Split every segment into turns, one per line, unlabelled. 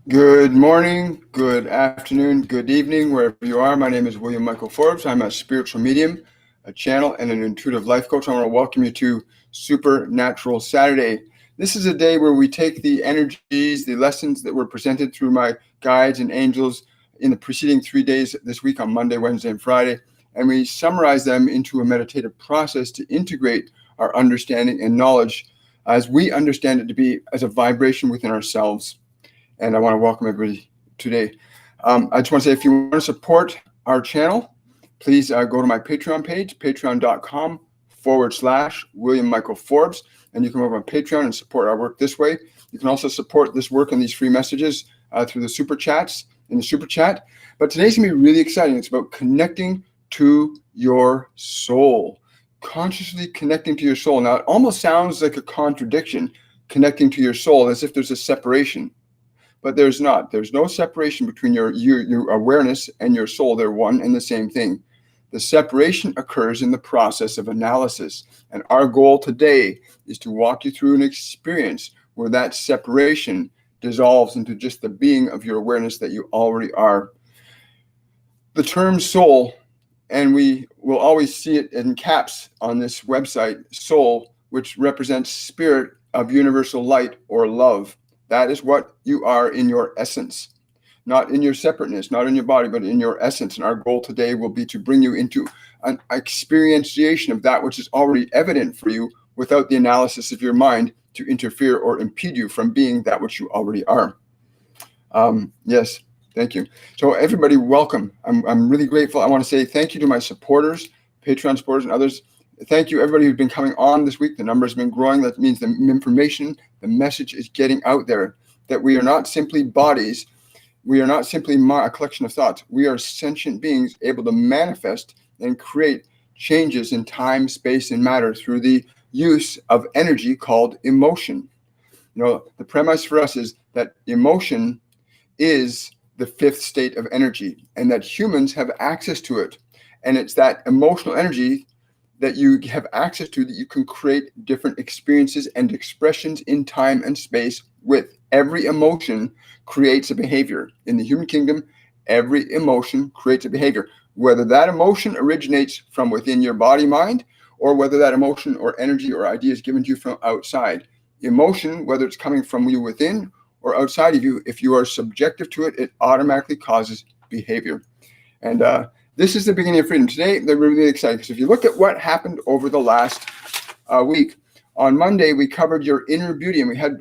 Good morning, good afternoon, good evening, wherever you are. My name is William Michael Forbes. I'm a spiritual medium, a channel, and an intuitive life coach. I want to welcome you to Supernatural Saturday. This is a day where we take the energies, the lessons that were presented through my guides and angels in the preceding 3 days this week on Monday, Wednesday, and Friday, and we summarize them into a meditative process to integrate our understanding and knowledge as we understand it to be as a vibration within ourselves. And I want to welcome everybody today. I just want to say, if you want to support our channel, please go to my Patreon page, patreon.com/William Michael Forbes, and you can go over on Patreon and support our work this way. You can also support this work and these free messages through the super chats in the super chat. But today's going to be really exciting. It's about connecting to your soul, consciously connecting to your soul. Now, it almost sounds like a contradiction, connecting to your soul, as if there's a separation. But there's not. There's no separation between your awareness and your soul. They're one and the same thing. The separation occurs in the process of analysis. And our goal today is to walk you through an experience where that separation dissolves into just the being of your awareness that you already are. The term soul, and we will always see it in caps on this website, soul, which represents spirit of universal light or love. That is what you are in your essence, not in your separateness, not in your body, but in your essence. And our goal today will be to bring you into an experientiation of that which is already evident for you without the analysis of your mind to interfere or impede you from being that which you already are. Yes, thank you. So everybody, welcome. I'm really grateful. I want to say thank you to my supporters, Patreon supporters and others. Thank you, everybody who's been coming on this week. The number has been growing. That means the information, the message is getting out there, that we are not simply bodies. We are not simply a collection of thoughts. We are sentient beings able to manifest and create changes in time, space, and matter through the use of energy called emotion. The premise for us is that emotion is the fifth state of energy, and that humans have access to it. And it's that emotional energy that you have access to that you can create different experiences and expressions in time and space with. Every emotion creates a behavior. In the human kingdom, every emotion creates a behavior, whether that emotion originates from within your body, mind, or whether that emotion or energy or idea is given to you from outside. Emotion, whether it's coming from you within or outside of you, if you are subjective to it, it automatically causes behavior. And this is the beginning of freedom. Today, they're really excited because if you look at what happened over the last week, on Monday, we covered your inner beauty, and we had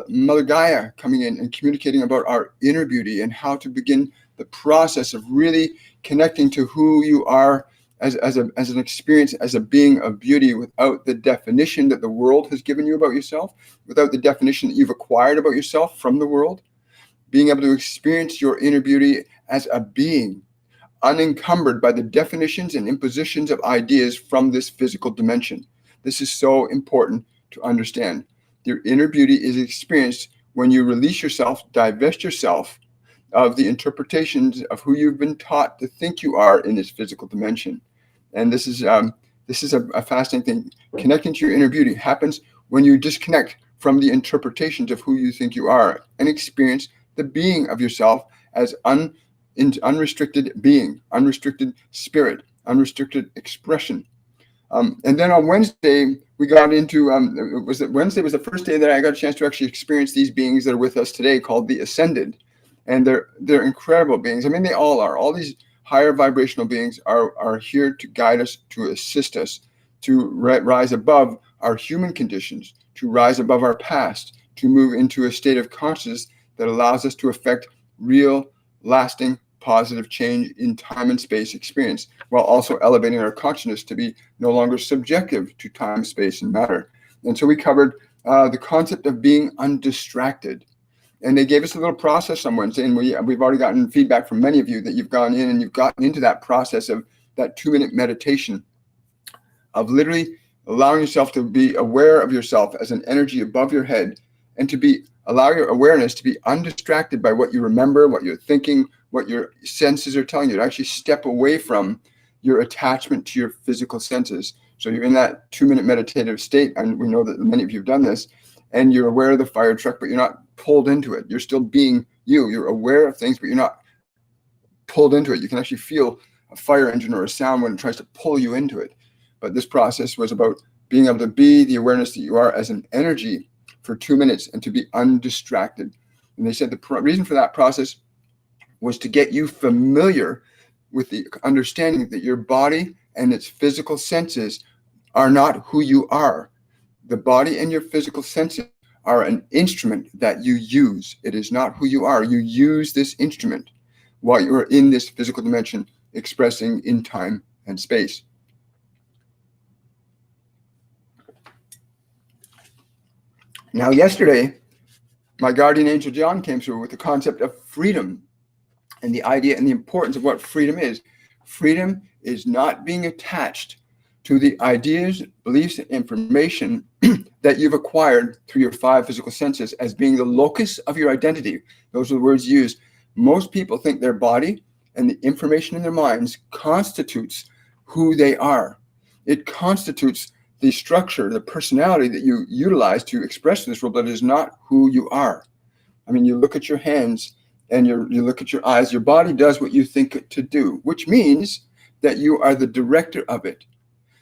Mother Gaia coming in and communicating about our inner beauty and how to begin the process of really connecting to who you are as an experience, as a being of beauty, without the definition that the world has given you about yourself, without the definition that you've acquired about yourself from the world, being able to experience your inner beauty as a being, unencumbered by the definitions and impositions of ideas from this physical dimension. This is so important to understand. Your inner beauty is experienced when you release yourself, divest yourself of the interpretations of who you've been taught to think you are in this physical dimension. And this is a fascinating thing. Connecting to your inner beauty happens when you disconnect from the interpretations of who you think you are and experience the being of yourself as unrestricted being, unrestricted spirit, unrestricted expression. And then on Wednesday, we got into, Wednesday was the first day that I got a chance to actually experience these beings that are with us today, called the Ascended. And they're incredible beings. I mean, they all are. All these higher vibrational beings are here to guide us, to assist us, to rise above our human conditions, to rise above our past, to move into a state of consciousness that allows us to affect real, lasting, positive change in time and space experience, while also elevating our consciousness to be no longer subjective to time, space, and matter. And so we covered the concept of being undistracted. And they gave us a little process on Wednesday, and we've already gotten feedback from many of you that you've gone in and you've gotten into that process of that 2-minute meditation of literally allowing yourself to be aware of yourself as an energy above your head, and to allow your awareness to be undistracted by what you remember, what you're thinking, what your senses are telling you, to actually step away from your attachment to your physical senses. So you're in that 2-minute meditative state, and we know that many of you have done this, and you're aware of the fire truck, but you're not pulled into it. You're still being You're aware of things, but you're not pulled into it. You can actually feel a fire engine or a sound when it tries to pull you into it. But this process was about being able to be the awareness that you are as an energy for 2 minutes and to be undistracted. And they said the reason for that process was to get you familiar with the understanding that your body and its physical senses are not who you are. The body and your physical senses are an instrument that you use. It is not who you are. You use this instrument while you're in this physical dimension, expressing in time and space. Now, yesterday, my guardian angel John came through with the concept of freedom and the idea and the importance of what freedom is. Freedom is not being attached to the ideas, beliefs, and information that you've acquired through your 5 physical senses as being the locus of your identity. Those are the words used. Most people think their body and the information in their minds constitutes who they are. It constitutes the structure, the personality that you utilize to express this world, but it is not who you are. I mean, you look at your hands and you look at your eyes, your body does what you think it to do, which means that you are the director of it.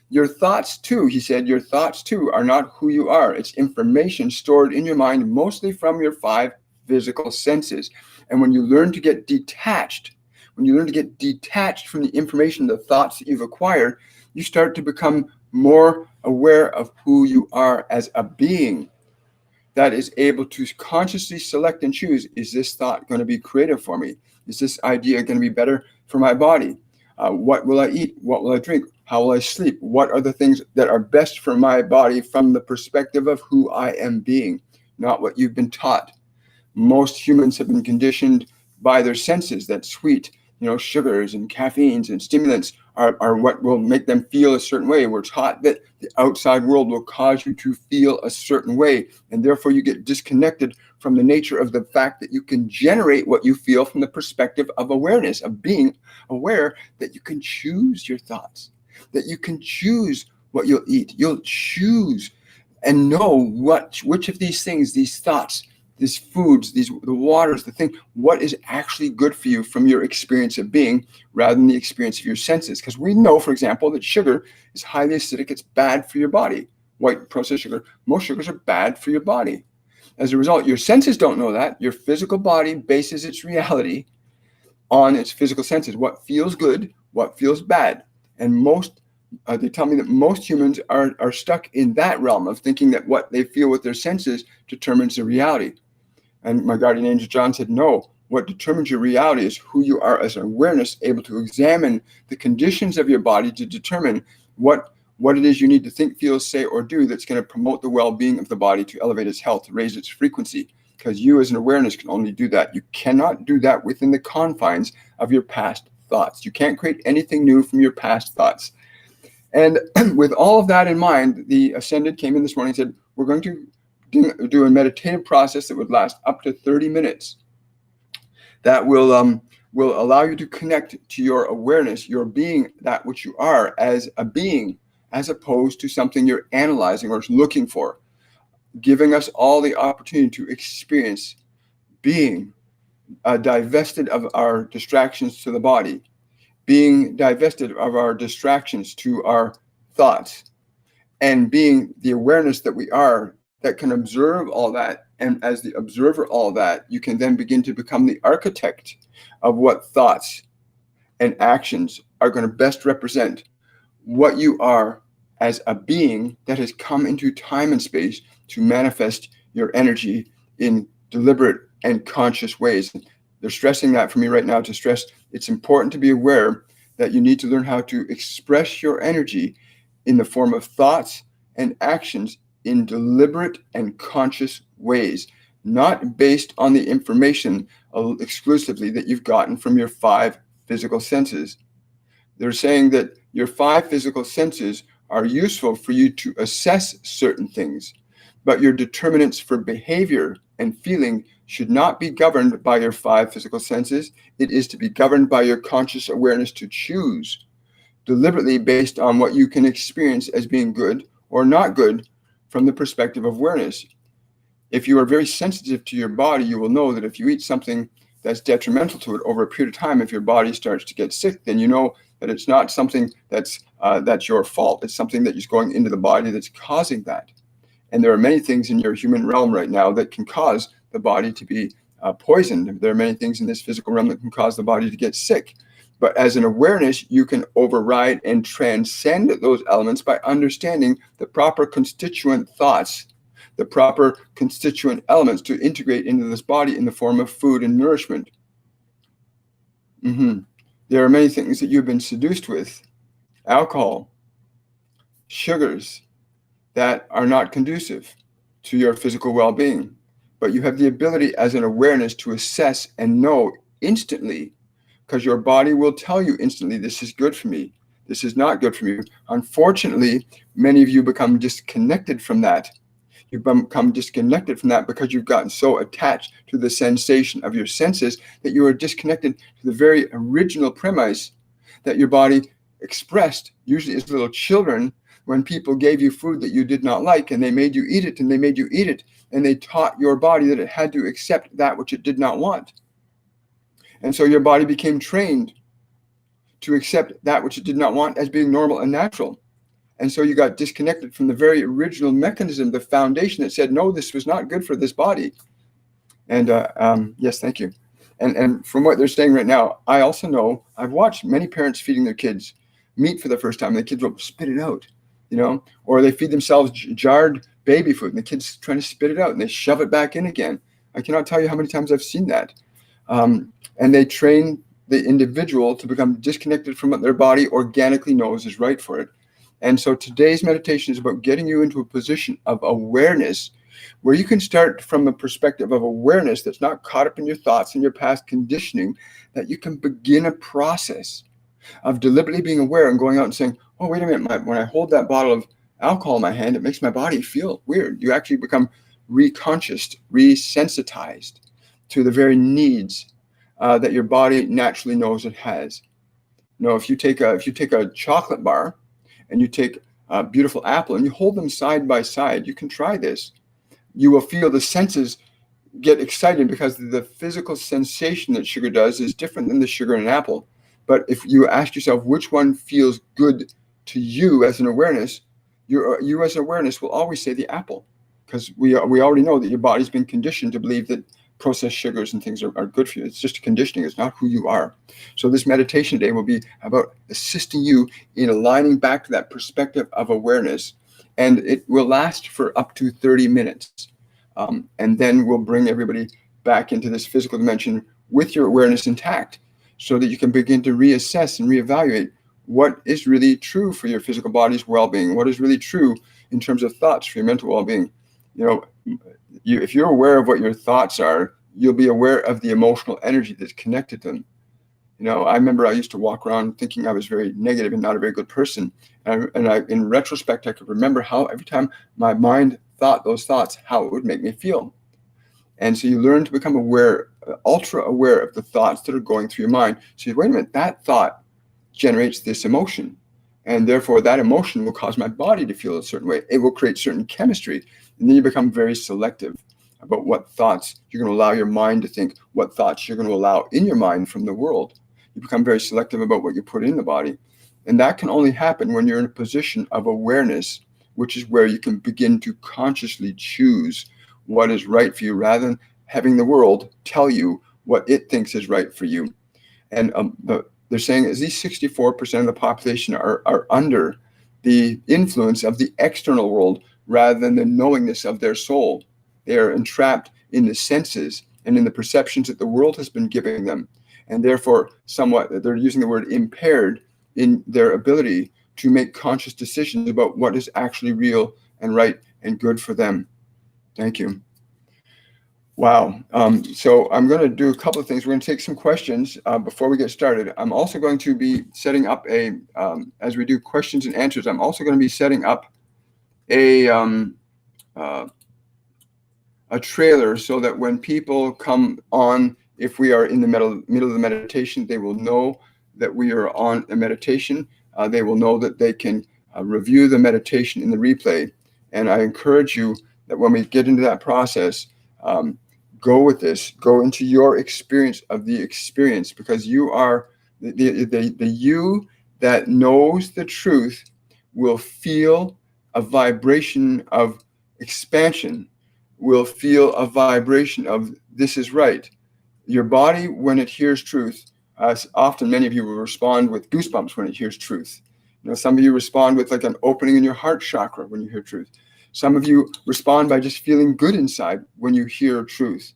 Your thoughts too, he said, your thoughts too are not who you are. It's information stored in your mind, mostly from your 5 physical senses. And when you learn to get detached, from the information, the thoughts that you've acquired, you start to become more aware of who you are as a being that is able to consciously select and choose, is this thought going to be creative for me? Is this idea going to be better for my body? What will I eat? What will I drink? How will I sleep? What are the things that are best for my body from the perspective of who I am being, not what you've been taught? Most humans have been conditioned by their senses that sweet, sugars and caffeines and stimulants are what will make them feel a certain way. We're taught that the outside world will cause you to feel a certain way, and therefore you get disconnected from the nature of the fact that you can generate what you feel from the perspective of awareness, of being aware that you can choose your thoughts, that you can choose what you'll eat. You'll choose and know which of these things, these thoughts, these foods, the waters, the thing, what is actually good for you from your experience of being rather than the experience of your senses. Because we know, for example, that sugar is highly acidic. It's bad for your body. White processed sugar, most sugars are bad for your body. As a result, your senses don't know that. Your physical body bases its reality on its physical senses. What feels good, what feels bad. And they tell me that most humans are stuck in that realm of thinking that what they feel with their senses determines their reality. And my guardian angel John said, no, what determines your reality is who you are as an awareness, able to examine the conditions of your body to determine what it is you need to think, feel, say, or do that's going to promote the well-being of the body, to elevate its health, to raise its frequency. Because you as an awareness can only do that. You cannot do that within the confines of your past thoughts. You can't create anything new from your past thoughts. And with all of that in mind, the Ascended came in this morning and said, we're going to do a meditative process that would last up to 30 minutes. That will allow you to connect to your awareness, your being, that which you are as a being, as opposed to something you're analyzing or looking for, giving us all the opportunity to experience being divested of our distractions to the body, being divested of our distractions to our thoughts, and being the awareness that we are that can observe all that. And as the observer all that, you can then begin to become the architect of what thoughts and actions are going to best represent what you are as a being that has come into time and space to manifest your energy in deliberate and conscious ways. They're stressing that for me right now, to stress it's important to be aware that you need to learn how to express your energy in the form of thoughts and actions in deliberate and conscious ways, not based on the information exclusively that you've gotten from your 5 physical senses. They're saying that your 5 physical senses are useful for you to assess certain things, but your determinants for behavior and feeling should not be governed by your 5 physical senses. It is to be governed by your conscious awareness to choose deliberately based on what you can experience as being good or not good from the perspective of awareness. If you are very sensitive to your body, you will know that if you eat something that's detrimental to it over a period of time, if your body starts to get sick, then you know that it's not something that's your fault. It's something that is going into the body that's causing that. And there are many things in your human realm right now that can cause the body to be poisoned. There are many things in this physical realm that can cause the body to get sick. But as an awareness, you can override and transcend those elements by understanding the proper constituent thoughts, the proper constituent elements to integrate into this body in the form of food and nourishment. There are many things that you've been seduced with, alcohol, sugars, that are not conducive to your physical well-being. But you have the ability as an awareness to assess and know instantly, because your body will tell you instantly, this is good for me, this is not good for me. Unfortunately, many of you become disconnected from that. You become disconnected from that because you've gotten so attached to the sensation of your senses that you are disconnected to the very original premise that your body expressed, usually as little children, when people gave you food that you did not like and they made you eat it and they made you eat it, and they taught your body that it had to accept that which it did not want. And so your body became trained to accept that which it did not want as being normal and natural. And so you got disconnected from the very original mechanism, the foundation that said, no, this was not good for this body. And yes, thank you. And from what they're saying right now, I also know, I've watched many parents feeding their kids meat for the first time, and the kids will spit it out. Or they feed themselves jarred baby food and the kids trying to spit it out and they shove it back in again. I cannot tell you how many times I've seen that. And they train the individual to become disconnected from what their body organically knows is right for it. And so today's meditation is about getting you into a position of awareness where you can start from a perspective of awareness that's not caught up in your thoughts and your past conditioning, that you can begin a process of deliberately being aware and going out and saying, oh, wait a minute, when I hold that bottle of alcohol in my hand, it makes my body feel weird. You actually become reconscious, resensitized to the very needs that your body naturally knows it has. If you take a chocolate bar and you take a beautiful apple and you hold them side by side, you can try this. You will feel the senses get excited because the physical sensation that sugar does is different than the sugar in an apple. But if you ask yourself which one feels good to you as an awareness, you as an awareness will always say the apple, because we already know that your body's been conditioned to believe that processed sugars and things are good for you. It's just a conditioning. It's not who you are. So this meditation today will be about assisting you in aligning back to that perspective of awareness. And it will last for up to 30 minutes. And then we'll bring everybody back into this physical dimension with your awareness intact, so that you can begin to reassess and reevaluate what is really true for your physical body's well-being, what is really true in terms of thoughts for your mental well-being. If you're aware of what your thoughts are, you'll be aware of the emotional energy that's connected to them. I remember I used to walk around thinking I was very negative and not a very good person. And in retrospect, I could remember how every time my mind thought those thoughts, how it would make me feel. And so you learn to become aware, ultra aware of the thoughts that are going through your mind. So you wait a minute, that thought generates this emotion. And therefore that emotion will cause my body to feel a certain way. It will create certain chemistry. And then you become very selective about what thoughts you're going to allow your mind to think, what thoughts you're going to allow in your mind from the world. You become very selective about what you put in the body. And that can only happen when you're in a position of awareness, which is where you can begin to consciously choose what is right for you, rather than having the world tell you what it thinks is right for you. And they're saying at least 64% of the population are under the influence of the external world rather than the knowingness of their soul. They are entrapped in the senses and in the perceptions that the world has been giving them. And therefore, somewhat, they're using the word impaired in their ability to make conscious decisions about what is actually real and right and good for them. Thank you. Wow. So I'm going to do a couple of things. We're going to take some questions before we get started. I'm also going to be setting up as we do questions and answers, I'm also going to be setting up a trailer so that when people come on, if we are in the middle of the meditation, they will know that we are on a meditation. They will know that they can review the meditation in the replay. And I encourage you that when we get into that process, go with this. Go into your experience of the experience, because you are the you that knows the truth will feel a vibration of expansion, will feel a vibration of this is right. Your body, when it hears truth, often many of you will respond with goosebumps when it hears truth. Some of you respond with like an opening in your heart chakra when you hear truth. Some of you respond by just feeling good inside when you hear truth.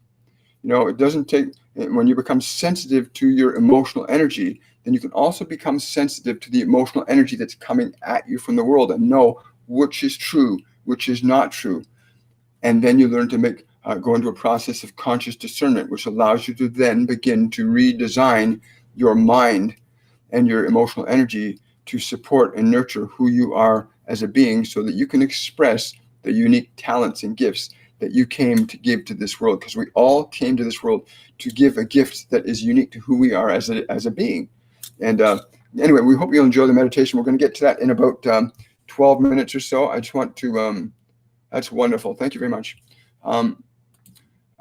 It doesn't take, when you become sensitive to your emotional energy, then you can also become sensitive to the emotional energy that's coming at you from the world and know which is true, which is not true. And then you learn to go into a process of conscious discernment, which allows you to then begin to redesign your mind and your emotional energy to support and nurture who you are as a being, so that you can express the unique talents and gifts that you came to give to this world, because we all came to this world to give a gift that is unique to who we are as a being. And anyway, we hope you'll enjoy the meditation. We're going to get to that in about 12 minutes or so. I just want to, that's wonderful. Thank you very much. I'm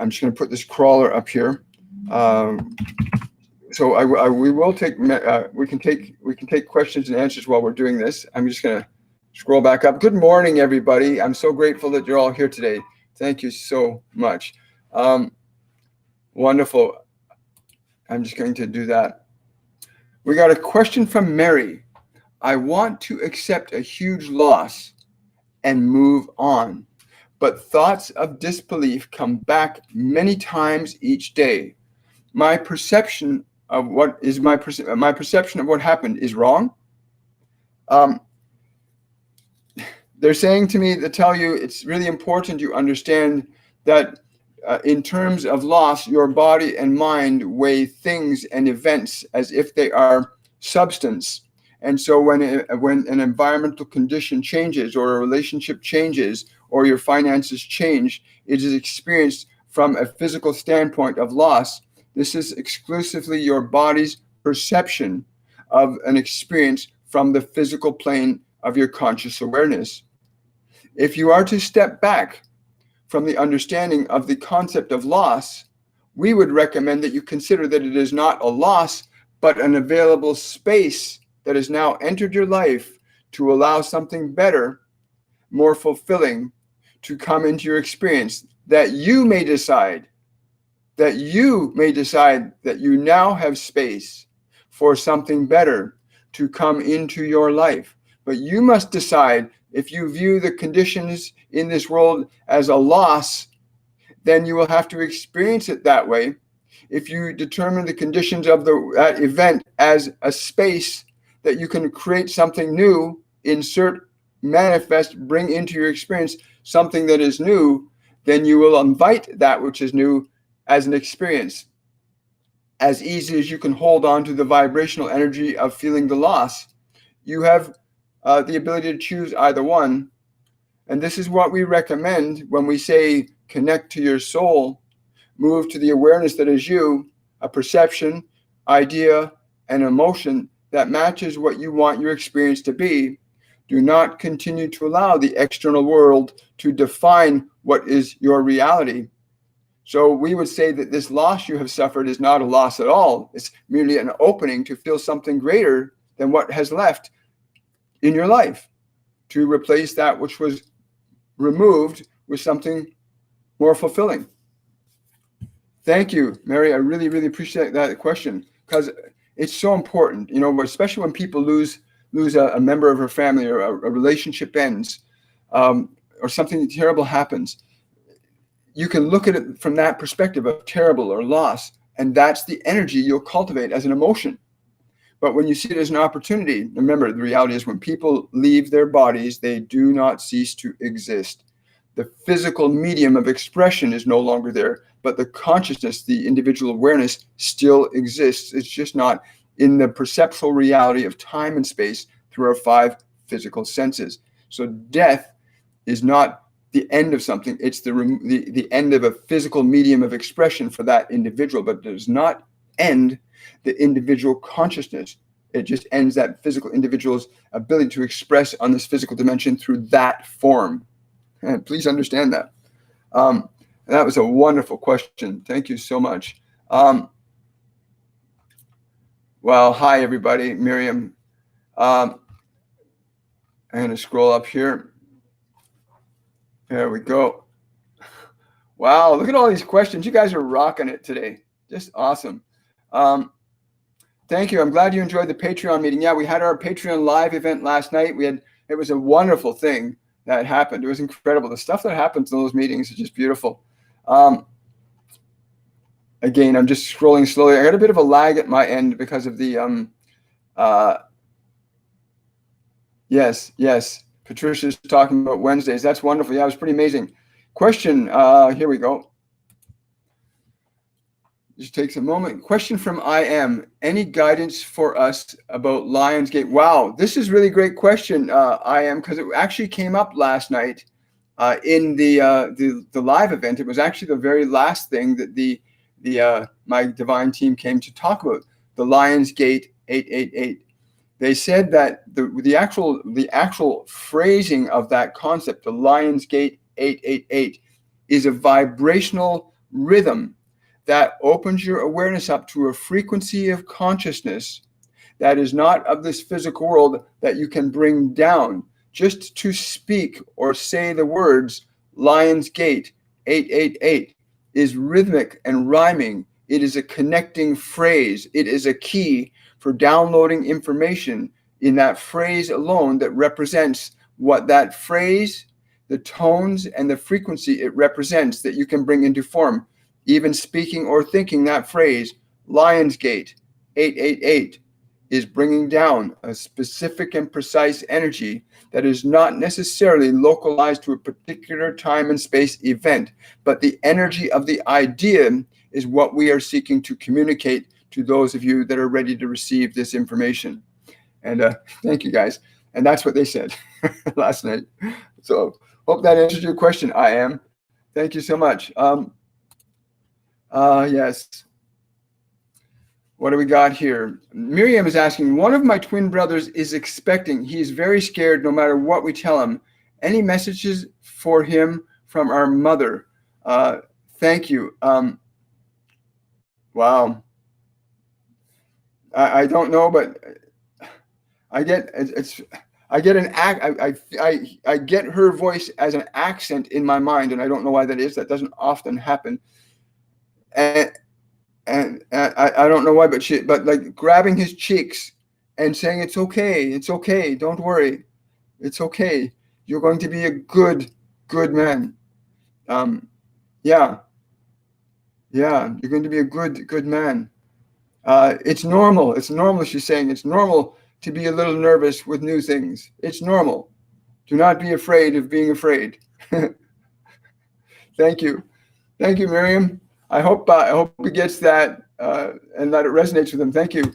just going to put this crawler up here. So we will take we can take questions and answers while we're doing this. I'm just going to scroll back up. Good morning, everybody. I'm so grateful that you're all here today. Thank you so much. Wonderful. I'm just going to do that. We got a question from Mary. I want to accept a huge loss and move on, but thoughts of disbelief come back many times each day. My perception of what happened is wrong. They're saying to me to tell you it's really important you understand that in terms of loss, your body and mind weigh things and events as if they are substance. And so when an environmental condition changes, or a relationship changes, or your finances change, it is experienced from a physical standpoint of loss. This is exclusively your body's perception of an experience from the physical plane of your conscious awareness. If you are to step back from the understanding of the concept of loss, we would recommend that you consider that it is not a loss, but an available space that has now entered your life to allow something better, more fulfilling, to come into your experience, that you may decide that you now have space for something better to come into your life. But you must decide. If you view the conditions in this world as a loss, then you will have to experience it that way. If you determine the conditions of that event as a space that you can create something new, insert, manifest, bring into your experience something that is new, then you will invite that which is new as an experience. As easy as you can hold on to the vibrational energy of feeling the loss, you have the ability to choose either one. And this is what we recommend when we say connect to your soul, move to the awareness that is you, a perception, idea, and emotion that matches what you want your experience to be. Do not continue to allow the external world to define what is your reality. So we would say that this loss you have suffered is not a loss at all. It's merely an opening to feel something greater than what has left in your life, to replace that which was removed with something more fulfilling. Thank you, Mary. I really, really appreciate that question, because it's so important, especially when people lose a member of her family, or a relationship ends, or something terrible happens. You can look at it from that perspective of terrible or loss, and that's the energy you'll cultivate as an emotion. But when you see it as an opportunity, remember, the reality is when people leave their bodies, they do not cease to exist. The physical medium of expression is no longer there, but the consciousness, the individual awareness still exists. It's just not in the perceptual reality of time and space through our 5 physical senses. So death is not the end of something. It's the end of a physical medium of expression for that individual, but it does not end the individual consciousness. It just ends that physical individual's ability to express on this physical dimension through that form. And please understand that. That was a wonderful question. Thank you so much. Well, hi, everybody. Miriam. I'm going to scroll up here. There we go. Wow, look at all these questions. You guys are rocking it today. Just awesome. Thank you. I'm glad you enjoyed the Patreon meeting. Yeah, we had our Patreon live event last night. It was a wonderful thing that happened. It was incredible. The stuff that happens in those meetings is just beautiful. Again, I'm just scrolling slowly. I got a bit of a lag at my end because of the yes. Patricia's talking about Wednesdays. That's wonderful. Yeah, it was pretty amazing. Question, here we go. Just takes a moment. Question from IM. Any guidance for us about Lionsgate? Wow, this is really great question, IM, because it actually came up last night in the live event. It was actually the very last thing that my divine team came to talk about, the Lionsgate 888. They said that the actual phrasing of that concept, the Lionsgate 888, is a vibrational rhythm that opens your awareness up to a frequency of consciousness that is not of this physical world, that you can bring down. Just to speak or say the words Lionsgate 888 is rhythmic and rhyming. It is a connecting phrase. It is a key for downloading information in that phrase alone that represents what that phrase, the tones, and the frequency it represents, that you can bring into form. Even speaking or thinking that phrase, Lionsgate 888, is bringing down a specific and precise energy that is not necessarily localized to a particular time and space event, but the energy of the idea is what we are seeking to communicate to those of you that are ready to receive this information. And thank you, guys. And that's what they said last night. So hope that answers your question, IM. Thank you so much. Yes. What do we got here? Miriam is asking, one of my twin brothers is expecting. He is very scared no matter what we tell him. Any messages for him from our mother? Thank you. Wow. I don't know, but I get I get her voice as an accent in my mind, and I don't know why that is. That doesn't often happen. And I don't know why, but like grabbing his cheeks and saying, it's okay, don't worry, it's okay, you're going to be a good man. Yeah, you're going to be a good man. It's normal, she's saying. It's normal to be a little nervous with new things. It's normal. Do not be afraid of being afraid. Thank you, Miriam. I hope he gets that and that it resonates with him. Thank you.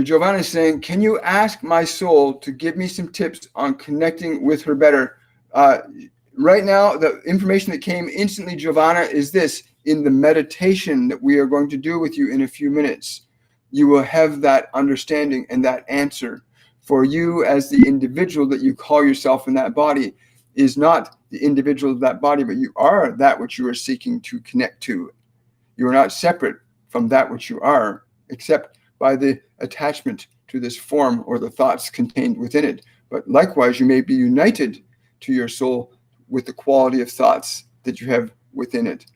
Giovanna is saying, can you ask my soul to give me some tips on connecting with her better? Right now, the information that came instantly, Giovanna, is this. In the meditation that we are going to do with you in a few minutes, you will have that understanding and that answer. For you as the individual that you call yourself in that body is not the individual of that body, but you are that which you are seeking to connect to. You are not separate from that which you are, except by the attachment to this form or the thoughts contained within it. But likewise, you may be united to your soul with the quality of thoughts that you have within it.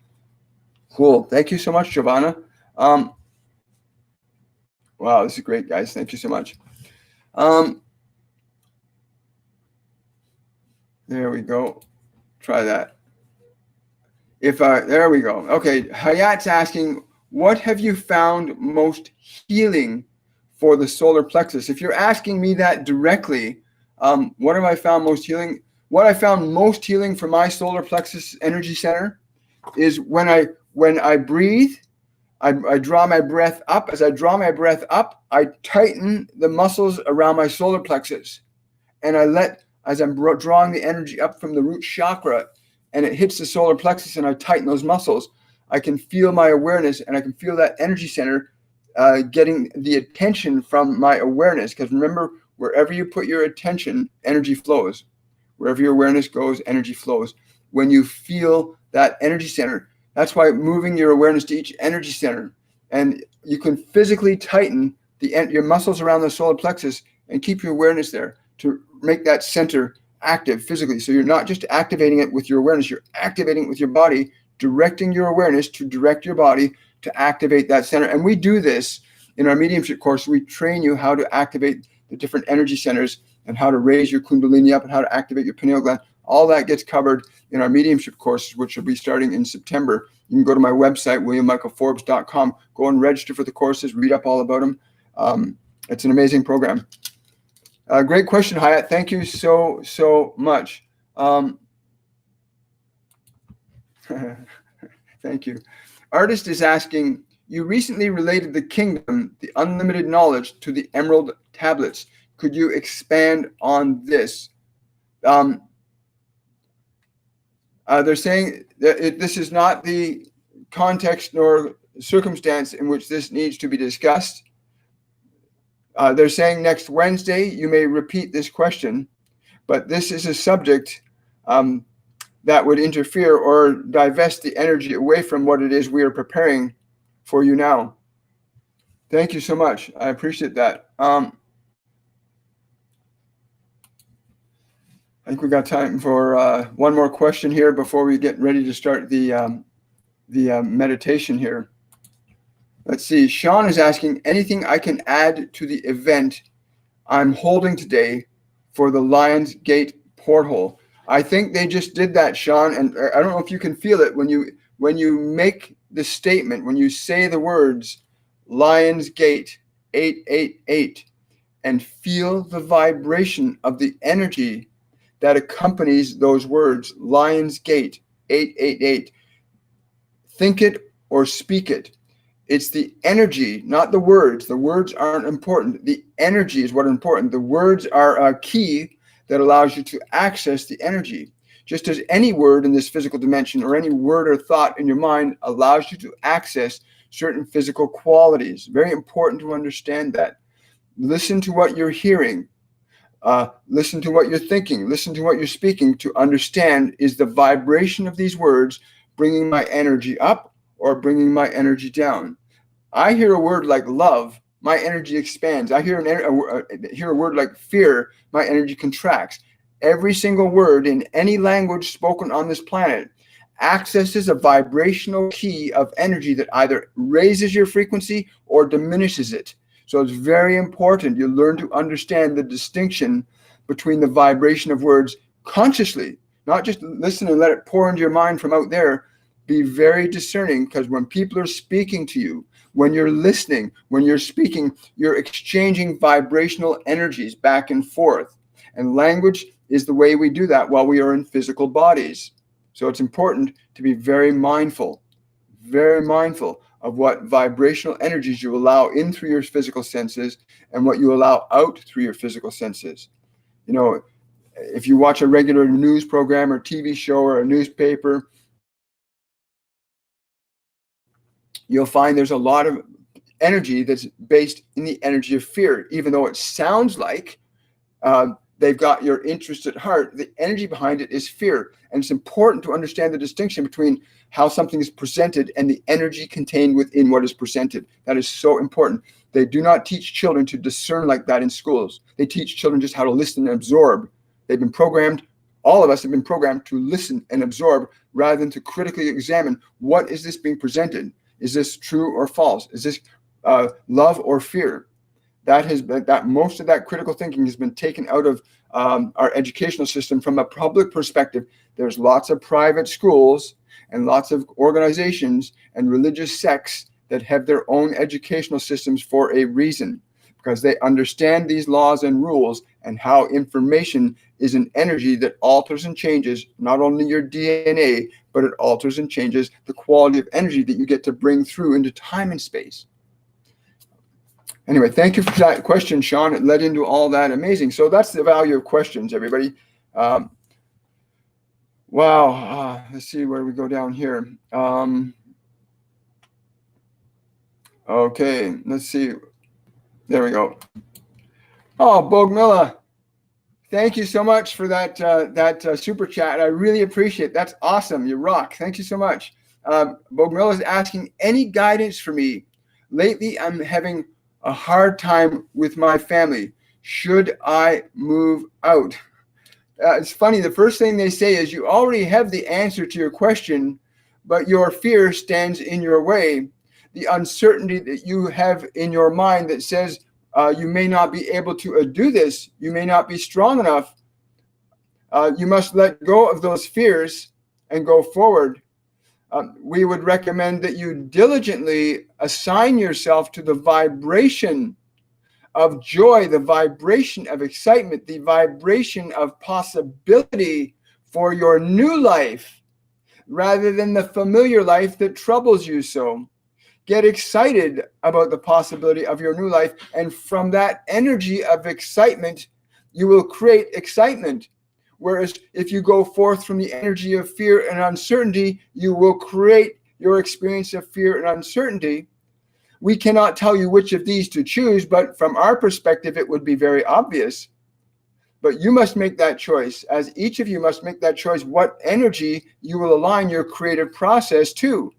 Cool. Thank you so much, Giovanna. Wow, this is great, guys. Thank you so much. There we go. Try that. There we go. Okay, Hayat's asking, what have you found most healing for the solar plexus? If you're asking me that directly, what have I found most healing? What I found most healing for my solar plexus energy center is when I breathe, I draw my breath up. As I draw my breath up, I tighten the muscles around my solar plexus. And as I'm drawing the energy up from the root chakra and it hits the solar plexus and I tighten those muscles, I can feel my awareness and I can feel that energy center getting the attention from my awareness. Because remember, wherever you put your attention, energy flows. Wherever your awareness goes, energy flows. When you feel that energy center, that's why moving your awareness to each energy center, and you can physically tighten your muscles around the solar plexus and keep your awareness there to make that center active physically. So you're not just activating it with your awareness, you're activating it with your body, directing your awareness to direct your body to activate that center. And we do this in our mediumship course. We train you how to activate the different energy centers and how to raise your kundalini up and how to activate your pineal gland. All that gets covered in our mediumship courses, which will be starting in September. You can go to my website, williammichaelforbes.com, go and register for the courses, read up all about them. It's an amazing program. Great question, Hyatt. Thank you so much. Thank you. Artist is asking, you recently related the kingdom, the unlimited knowledge, to the emerald tablets. Could you expand on this? They're saying that this is not the context nor circumstance in which this needs to be discussed. They're saying next Wednesday you may repeat this question, but this is a subject that would interfere or divest the energy away from what it is we are preparing for you now. Thank you so much. I appreciate that. I think we got time for one more question here before we get ready to start the meditation here. Let's see. Sean is asking, anything I can add to the event I'm holding today for the Lions Gate porthole? I think they just did that, Sean, and I don't know if you can feel it when you make the statement, when you say the words Lions Gate 888 and feel the vibration of the energy that accompanies those words, Lions Gate 888. Think it or speak it. It's the energy, not the words. The words aren't important. The energy is what's important. The words are a key that allows you to access the energy. Just as any word in this physical dimension or any word or thought in your mind allows you to access certain physical qualities. Very important to understand that. Listen to what you're hearing. Listen to what you're thinking. Listen to what you're speaking to understand, is the vibration of these words bringing my energy up or bringing my energy down? I hear a word like love, my energy expands. I hear a word like fear, my energy contracts. Every single word in any language spoken on this planet accesses a vibrational key of energy that either raises your frequency or diminishes it. So it's very important you learn to understand the distinction between the vibration of words consciously, not just listen and let it pour into your mind from out there. Be very discerning, because when people are speaking to you, when you're listening, when you're speaking, you're exchanging vibrational energies back and forth. And language is the way we do that while we are in physical bodies. So it's important to be very mindful of what vibrational energies you allow in through your physical senses and what you allow out through your physical senses. You know, if you watch a regular news program or TV show or a newspaper, you'll find there's a lot of energy that's based in the energy of fear. Even though it sounds like they've got your interest at heart, the energy behind it is fear. And it's important to understand the distinction between how something is presented and the energy contained within what is presented. That is so important. They do not teach children to discern like that in schools. They teach children just how to listen and absorb. They've been programmed, all of us have been programmed to listen and absorb rather than to critically examine, what is this being presented? Is this true or false? Is this love or fear? Most of that critical thinking has been taken out of our educational system from a public perspective. There's lots of private schools and lots of organizations and religious sects that have their own educational systems for a reason, because they understand these laws and rules and how information is an energy that alters and changes not only your DNA, but it alters and changes the quality of energy that you get to bring through into time and space. Anyway, thank you for that question, Sean. It led into all that. Amazing. So that's the value of questions, everybody. Wow. Let's see where we go down here. Okay, let's see. There we go. Oh, Bogmilla. Thank you so much for that super chat. I really appreciate it. That's awesome. You rock. Thank you so much. Bogmilla is asking, any guidance for me? Lately, I'm having a hard time with my family. Should I move out? It's funny. The first thing they say is you already have the answer to your question, but your fear stands in your way. The uncertainty that you have in your mind that says you may not be able to do this, you may not be strong enough. You must let go of those fears and go forward. We would recommend that you diligently assign yourself to the vibration of joy, the vibration of excitement, the vibration of possibility for your new life, rather than the familiar life that troubles you so. Get excited about the possibility of your new life, and from that energy of excitement, you will create excitement. Whereas if you go forth from the energy of fear and uncertainty, you will create your experience of fear and uncertainty. We cannot tell you which of these to choose, but from our perspective, it would be very obvious. But you must make that choice, as each of you must make that choice, what energy you will align your creative process to.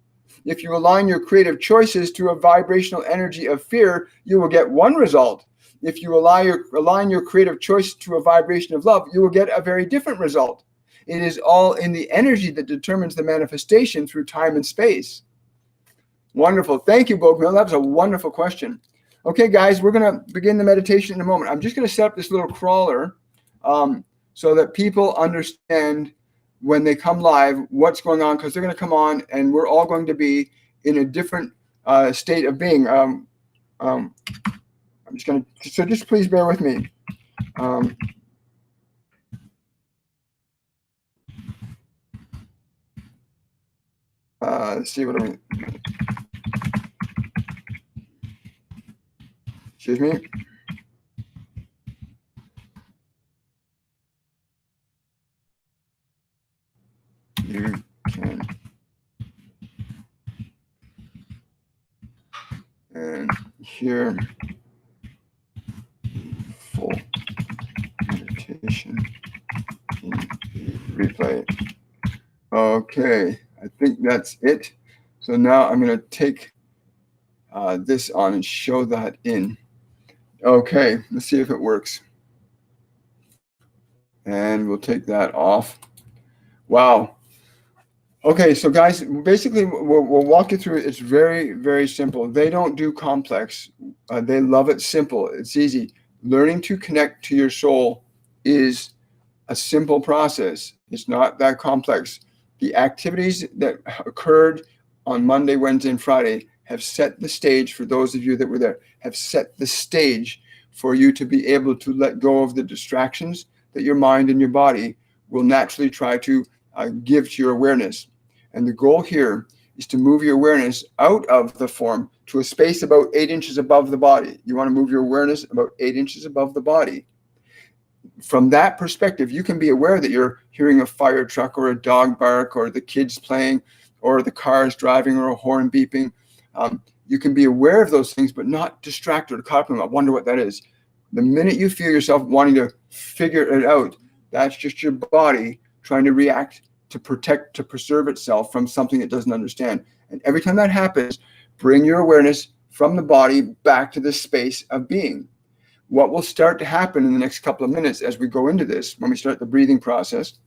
If you align your creative choices to a vibrational energy of fear, you will get one result. If you align your creative choice to a vibration of love, you will get a very different result. It is all in the energy that determines the manifestation through time and space. Wonderful. Thank you, Bogmil. That was a wonderful question. Okay, guys, we're going to begin the meditation in a moment. I'm just going to set up this little crawler so that people understand when they come live what's going on, because they're going to come on and we're all going to be in a different state of being. I'm just going to, so just please bear with me. Let's see what I'm. Excuse me. You can. And here, full meditation in the replay. Okay, I think that's it. So now I'm going to take this on and show that in. Okay, let's see if it works. And we'll take that off. Wow. Okay, so guys, basically we'll walk you through it. It's very, very simple. They don't do complex. They love it simple. It's easy. Learning to connect to your soul is a simple process. It's not that complex. The activities that occurred on Monday, Wednesday, and Friday have set the stage for those of you that were there, have set the stage for you to be able to let go of the distractions that your mind and your body will naturally try to give to your awareness. And the goal here is to move your awareness out of the form to a space about 8 inches above the body. You want to move your awareness about 8 inches above the body. From that perspective, you can be aware that you're hearing a fire truck or a dog bark or the kids playing or the cars driving or a horn beeping. You can be aware of those things, but not distracted or caught up in them. I wonder what that is. The minute you feel yourself wanting to figure it out, that's just your body trying to react, to protect, to preserve itself from something it doesn't understand. And every time that happens, bring your awareness from the body back to the space of being. What will start to happen in the next couple of minutes as we go into this, when we start the breathing process,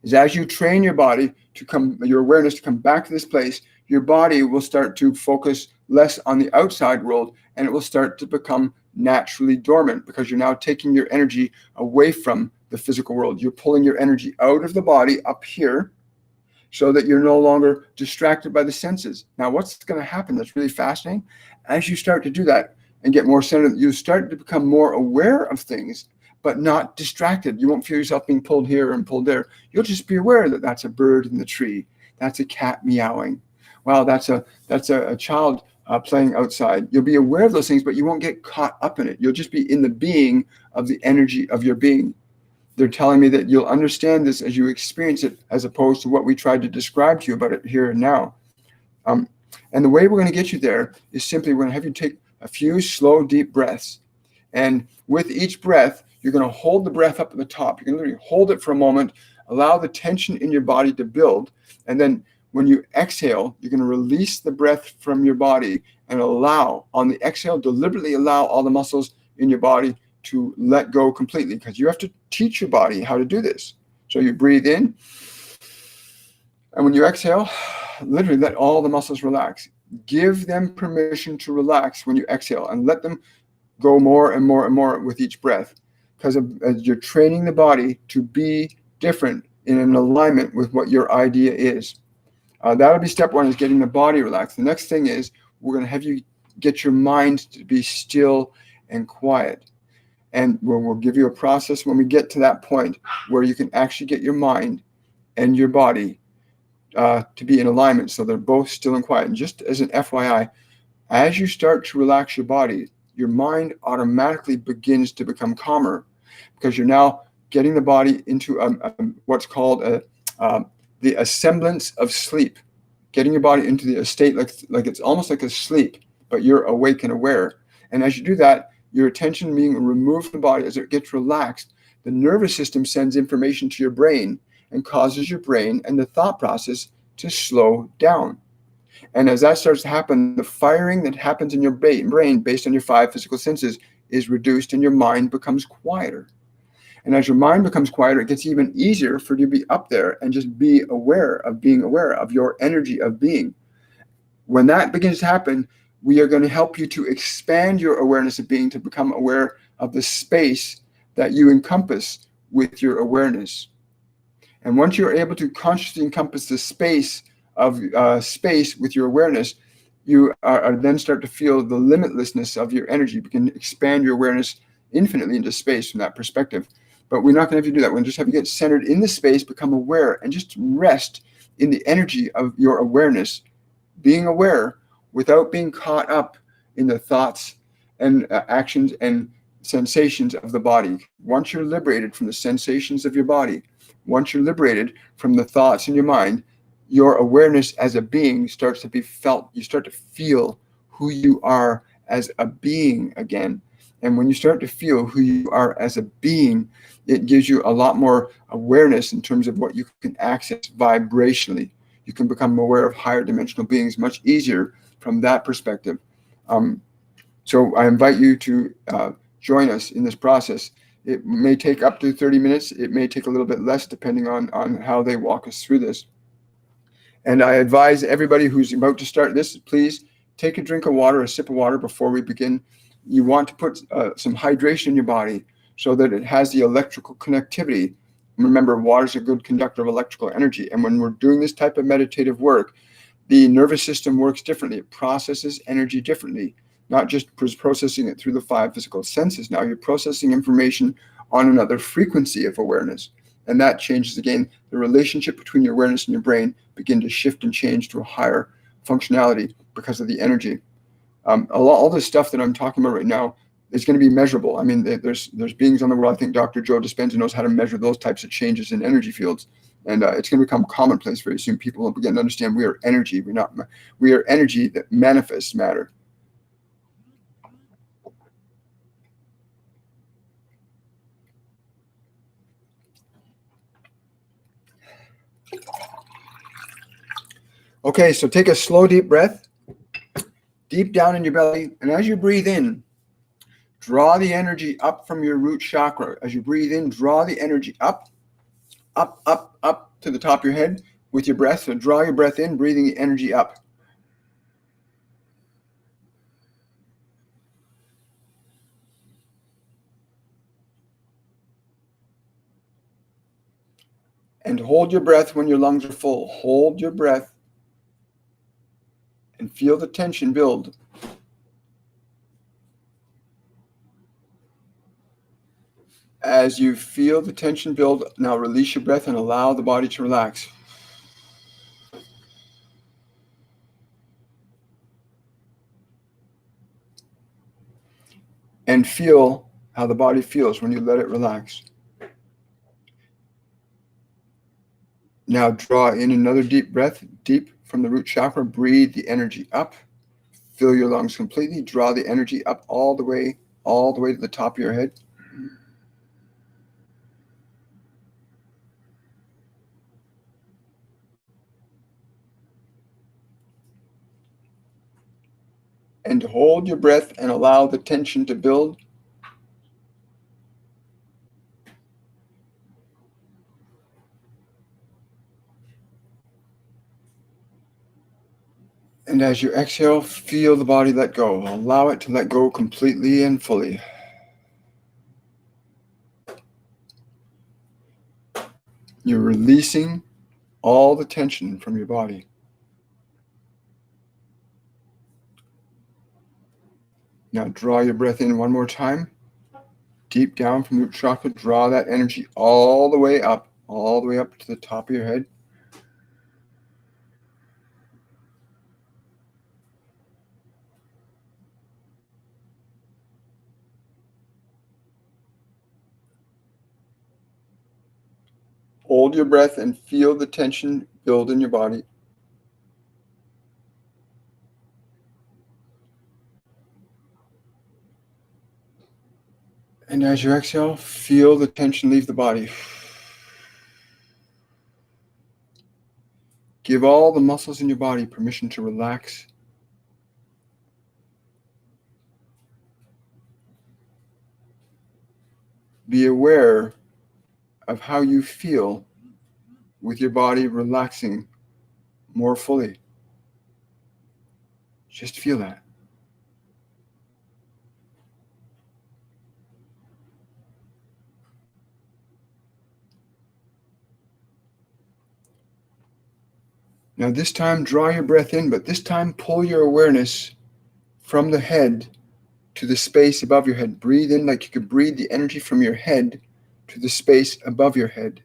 is as you train your body to come, your awareness to come back to this place, your body will start to focus less on the outside world, and it will start to become naturally dormant because you're now taking your energy away from the physical world. You're pulling your energy out of the body up here so that you're no longer distracted by the senses. Now, what's going to happen that's really fascinating, as you start to do that and get more centered, you start to become more aware of things, but not distracted. You won't feel yourself being pulled here and pulled there. You'll just be aware that that's a bird in the tree. That's a cat meowing. Wow, that's a child playing outside. You'll be aware of those things, but you won't get caught up in it. You'll just be in the being of the energy of your being. They're telling me that you'll understand this as you experience it, as opposed to what we tried to describe to you about it here and now. And the way we're going to get you there is simply we're going to have you take a few slow, deep breaths. And with each breath, you're going to hold the breath up at the top. You're going to literally hold it for a moment, allow the tension in your body to build. And then when you exhale, you're going to release the breath from your body and allow, on the exhale, deliberately allow all the muscles in your body to let go completely, because you have to teach your body how to do this. So you breathe in, and when you exhale, literally let all the muscles relax. Give them permission to relax when you exhale, and let them go more and more and more with each breath, because you're training the body to be different in an alignment with what your idea is. That'll be step one, is getting the body relaxed. The next thing is we're going to have you get your mind to be still and quiet. And we'll give you a process when we get to that point where you can actually get your mind and your body to be in alignment, so they're both still and quiet. And just as an FYI, as you start to relax your body, your mind automatically begins to become calmer, because you're now getting the body into what's called the semblance of sleep, getting your body into the state like it's almost like a sleep, but you're awake and aware. And as you do that, your attention being removed from the body, as it gets relaxed, the nervous system sends information to your brain and causes your brain and the thought process to slow down. And as that starts to happen, the firing that happens in your brain based on your 5 physical senses is reduced, and your mind becomes quieter. And as your mind becomes quieter, it gets even easier for you to be up there and just be aware of being aware of your energy of being. When that begins to happen, we are going to help you to expand your awareness of being, to become aware of the space that you encompass with your awareness. And once you're able to consciously encompass the space with your awareness, you are then start to feel the limitlessness of your energy. You can expand your awareness infinitely into space from that perspective. But we're not going to have you do that. We're going to just have you get centered in the space, become aware, and just rest in the energy of your awareness, being aware without being caught up in the thoughts and actions and sensations of the body. Once you're liberated from the sensations of your body, once you're liberated from the thoughts in your mind, your awareness as a being starts to be felt. You start to feel who you are as a being again. And when you start to feel who you are as a being, it gives you a lot more awareness in terms of what you can access vibrationally. You can become aware of higher dimensional beings much easier from that perspective. So I invite you to join us in this process. It may take up to 30 minutes. It may take a little bit less, depending on how they walk us through this. And I advise everybody who's about to start this, please take a drink of water, a sip of water before we begin. You want to put some hydration in your body so that it has the electrical connectivity. Remember, water is a good conductor of electrical energy. And when we're doing this type of meditative work, the nervous system works differently. It processes energy differently, not just processing it through the 5 physical senses. Now you're processing information on another frequency of awareness. And that changes, again, the relationship between your awareness and your brain begin to shift and change to a higher functionality because of the energy. All this stuff that I'm talking about right now is going to be measurable. I mean, there's beings on the world. I think Dr. Joe Dispenza knows how to measure those types of changes in energy fields. And it's going to become commonplace very soon. People will begin to understand we are energy. We are energy that manifests matter. Okay, so take a slow, deep breath, deep down in your belly. And as you breathe in, draw the energy up from your root chakra. As you breathe in, draw the energy up, up, up, up to the top of your head with your breath. So draw your breath in, breathing the energy up. And hold your breath when your lungs are full. Hold your breath and feel the tension build. As you feel the tension build, now release your breath and allow the body to relax. And feel how the body feels when you let it relax. Now draw in another deep breath, deep from the root chakra. Breathe the energy up. Fill your lungs completely. Draw the energy up all the way to the top of your head. and hold your breath and allow the tension to build. And as you exhale, feel the body let go. Allow it to let go completely and fully. You're releasing all the tension from your body. Now draw your breath in one more time. Deep down from the root chakra, draw that energy all the way up to the top of your head. Hold your breath and feel the tension build in your body. And as you exhale, feel the tension leave the body. Give all the muscles in your body permission to relax. Be aware of how you feel with your body relaxing more fully. Just feel that. Now this time, draw your breath in, but this time pull your awareness from the head to the space above your head. Breathe in like you could breathe the energy from your head to the space above your head.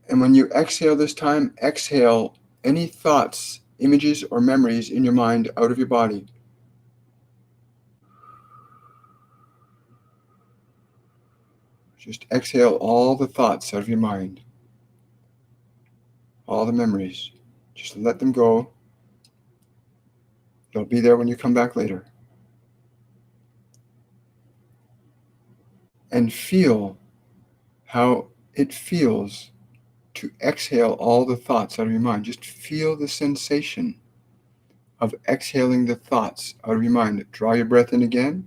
And when you exhale this time, exhale any thoughts, images, or memories in your mind out of your body. Just exhale all the thoughts out of your mind, all the memories. Just let them go. They'll be there when you come back later. And feel how it feels to exhale all the thoughts out of your mind. Just feel the sensation of exhaling the thoughts out of your mind. Draw your breath in again.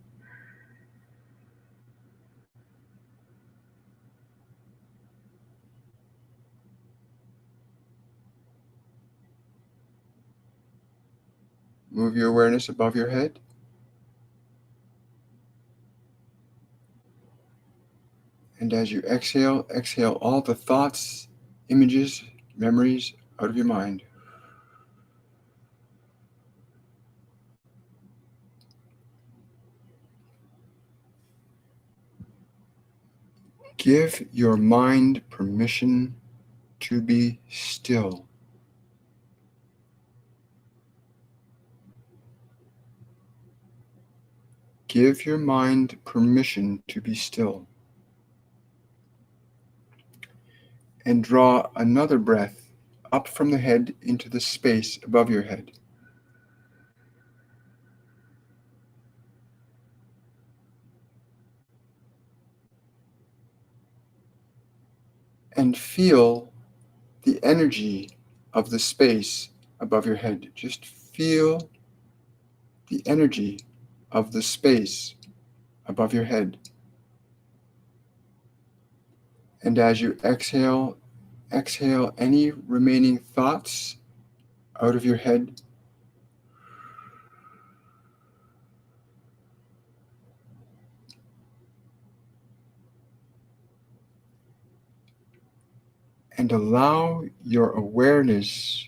Move your awareness above your head. And as you exhale, exhale all the thoughts, images, memories out of your mind. Give your mind permission to be still. Give your mind permission to be still. And draw another breath up from the head into the space above your head. And feel the energy of the space above your head. Just feel the energy of the space above your head. And as you exhale, exhale any remaining thoughts out of your head. And allow your awareness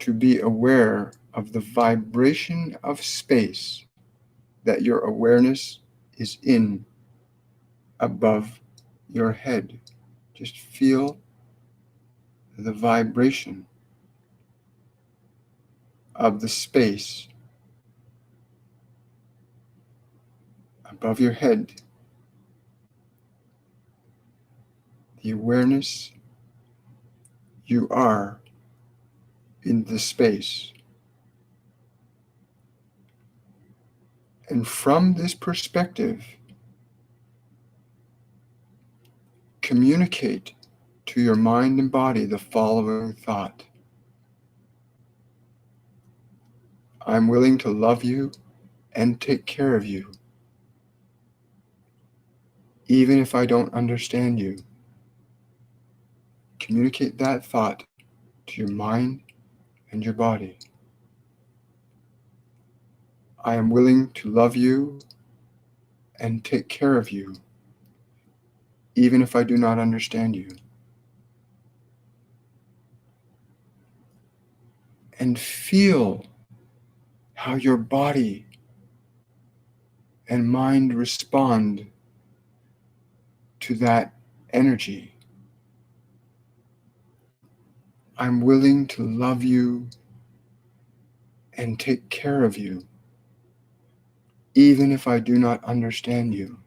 to be aware of the vibration of space that your awareness is in above your head. Just feel the vibration of the space above your head. The awareness you are in the space. And from this perspective, communicate to your mind and body the following thought: I'm willing to love you and take care of you, even if I don't understand you. Communicate that thought to your mind and your body. I am willing to love you and take care of you, even if I do not understand you. And feel how your body and mind respond to that energy. I'm willing to love you and take care of you, even if I do not understand you.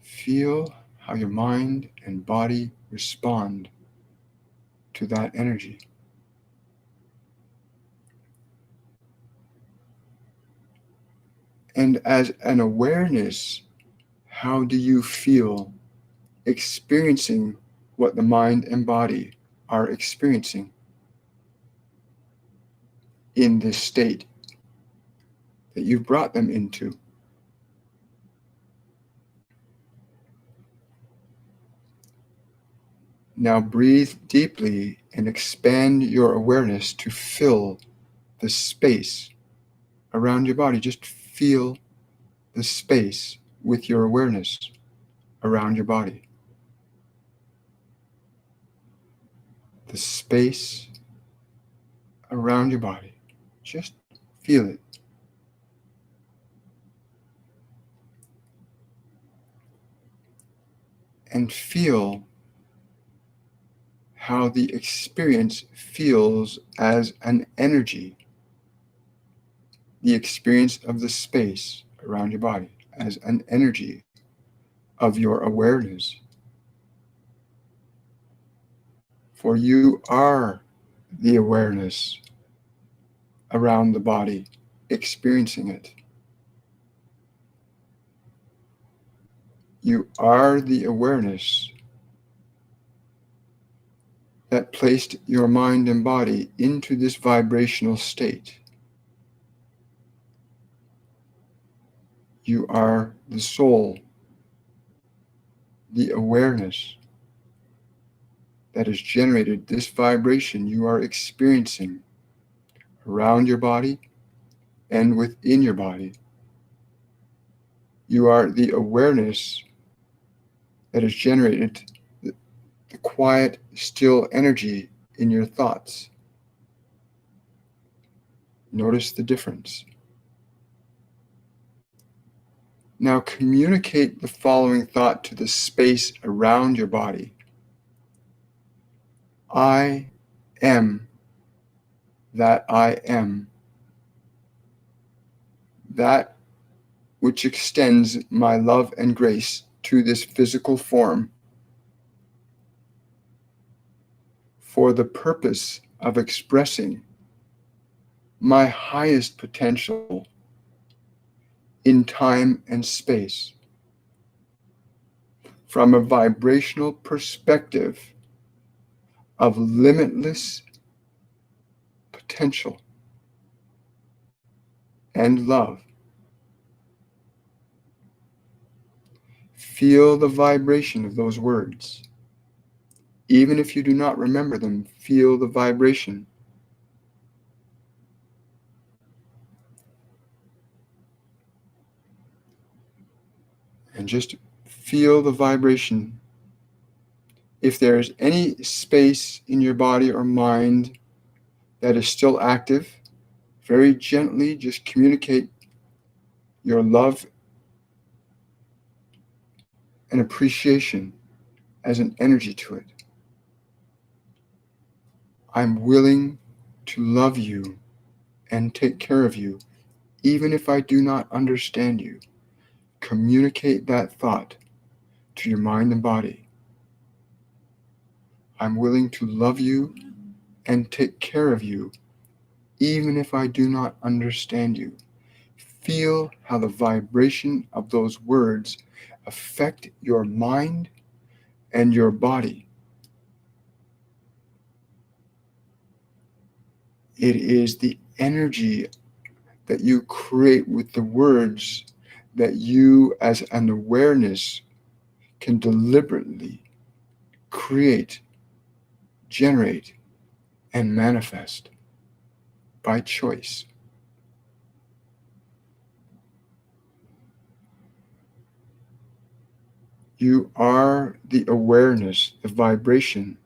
Feel how your mind and body respond to that energy. And as an awareness, how do you feel experiencing what the mind and body are experiencing in this state that you've brought them into? Now breathe deeply and expand your awareness to fill the space around your body. Just feel the space with your awareness around your body. The space around your body. Just feel it. And feel how the experience feels as an energy. The experience of the space around your body as an energy of your awareness. For you are the awareness around the body, experiencing it. You are the awareness that placed your mind and body into this vibrational state. You are the soul, the awareness that has generated this vibration you are experiencing around your body and within your body. You are the awareness that has generated the quiet, still energy in your thoughts. Notice the difference. Now communicate the following thought to the space around your body. I am that I am, that which extends my love and grace to this physical form for the purpose of expressing my highest potential in time and space from a vibrational perspective of limitless potential and love. Feel the vibration of those words. Even if you do not remember them, feel the vibration. And just feel the vibration. If there is any space in your body or mind that is still active, very gently just communicate your love and appreciation as an energy to it. I'm willing to love you and take care of you, even if I do not understand you. Communicate that thought to your mind and body. I'm willing to love you and take care of you, even if I do not understand you. Feel how the vibration of those words affect your mind and your body. It is the energy that you create with the words that you, as an awareness, can deliberately create, generate, and manifest by choice. You are the awareness, the vibration,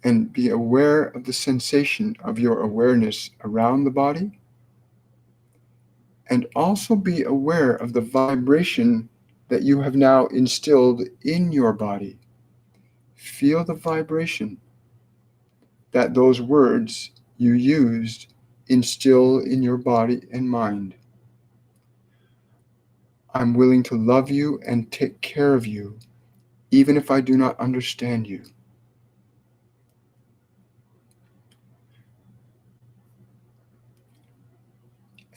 and be aware of the sensation of your awareness around the body, and also be aware of the vibration that you have now instilled in your body. Feel the vibration that those words you used instill in your body and mind. I'm willing to love you and take care of you, even if I do not understand you.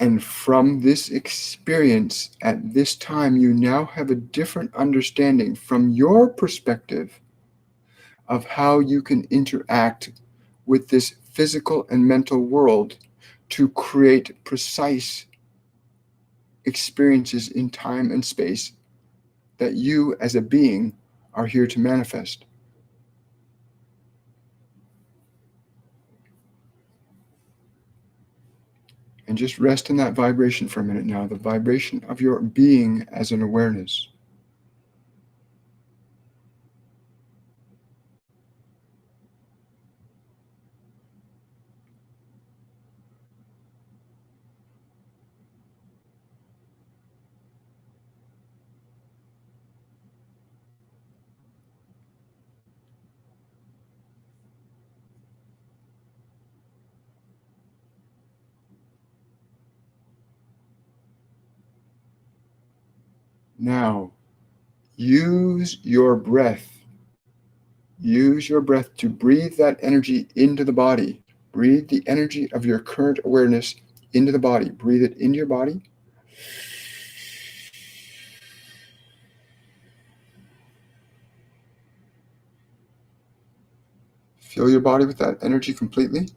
And from this experience at this time, you now have a different understanding from your perspective of how you can interact with this physical and mental world to create precise experiences in time and space that you as a being are here to manifest. And just rest in that vibration for a minute now, the vibration of your being as an awareness. Now, use your breath. Use your breath to breathe that energy into the body. Breathe the energy of your current awareness into the body. Breathe it into your body. Fill your body with that energy completely.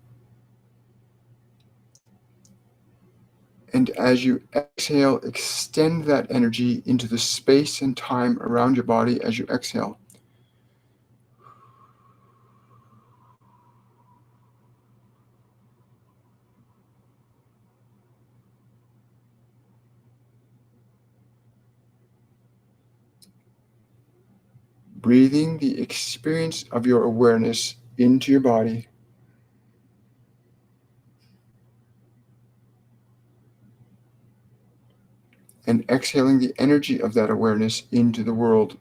And as you exhale, extend that energy into the space and time around your body as you exhale. Breathing the experience of your awareness into your body. And exhaling the energy of that awareness into the world.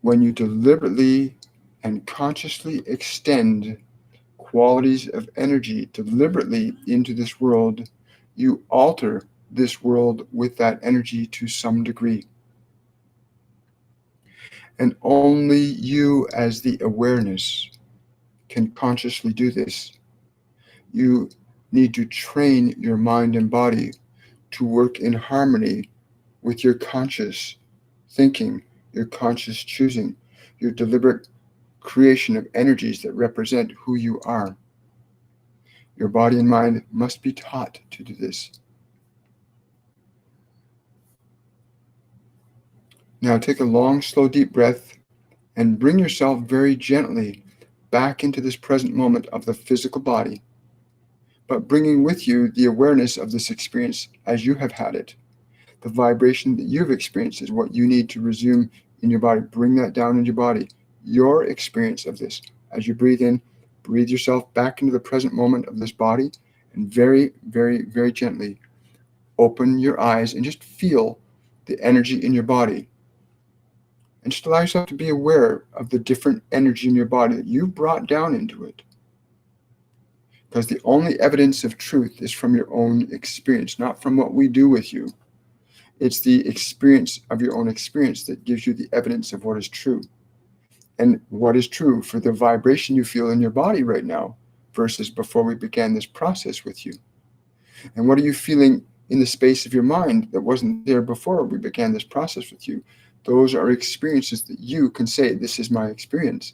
When you deliberately and consciously extend qualities of energy deliberately into this world, you alter this world with that energy to some degree. And only you, as the awareness, can consciously do this. You need to train your mind and body to work in harmony with your conscious thinking, your conscious choosing, your deliberate creation of energies that represent who you are. Your body and mind must be taught to do this. Now take a long, slow, deep breath and bring yourself very gently back into this present moment of the physical body, but bringing with you the awareness of this experience as you have had it. The vibration that you've experienced is what you need to resume in your body. Bring that down in your body. Your experience of this. As you breathe in, breathe yourself back into the present moment of this body, and very, very, very gently open your eyes and just feel the energy in your body. And just allow yourself to be aware of the different energy in your body that you've brought down into it. Because the only evidence of truth is from your own experience, not from what we do with you. It's the experience of your own experience that gives you the evidence of what is true. And what is true for the vibration you feel in your body right now versus before we began this process with you. And what are you feeling in the space of your mind that wasn't there before we began this process with you? Those are experiences that you can say, this is my experience.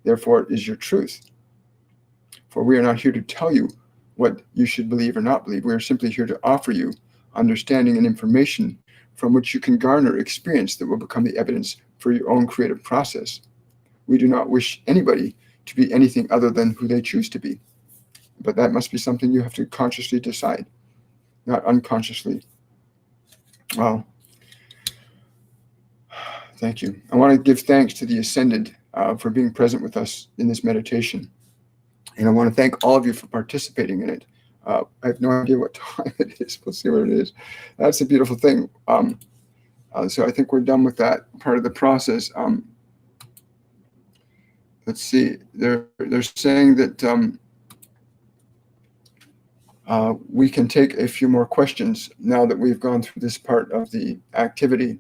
Therefore, it is your truth. For we are not here to tell you what you should believe or not believe. We are simply here to offer you understanding and information from which you can garner experience that will become the evidence for your own creative process. We do not wish anybody to be anything other than who they choose to be. But that must be something you have to consciously decide, not unconsciously. Wow. Thank you. I want to give thanks to the Ascended for being present with us in this meditation. And I want to thank all of you for participating in it. I have no idea what time it is. We'll see what it is. That's a beautiful thing. So I think we're done with that part of the process. Let's see. They're saying that we can take a few more questions now that we've gone through this part of the activity.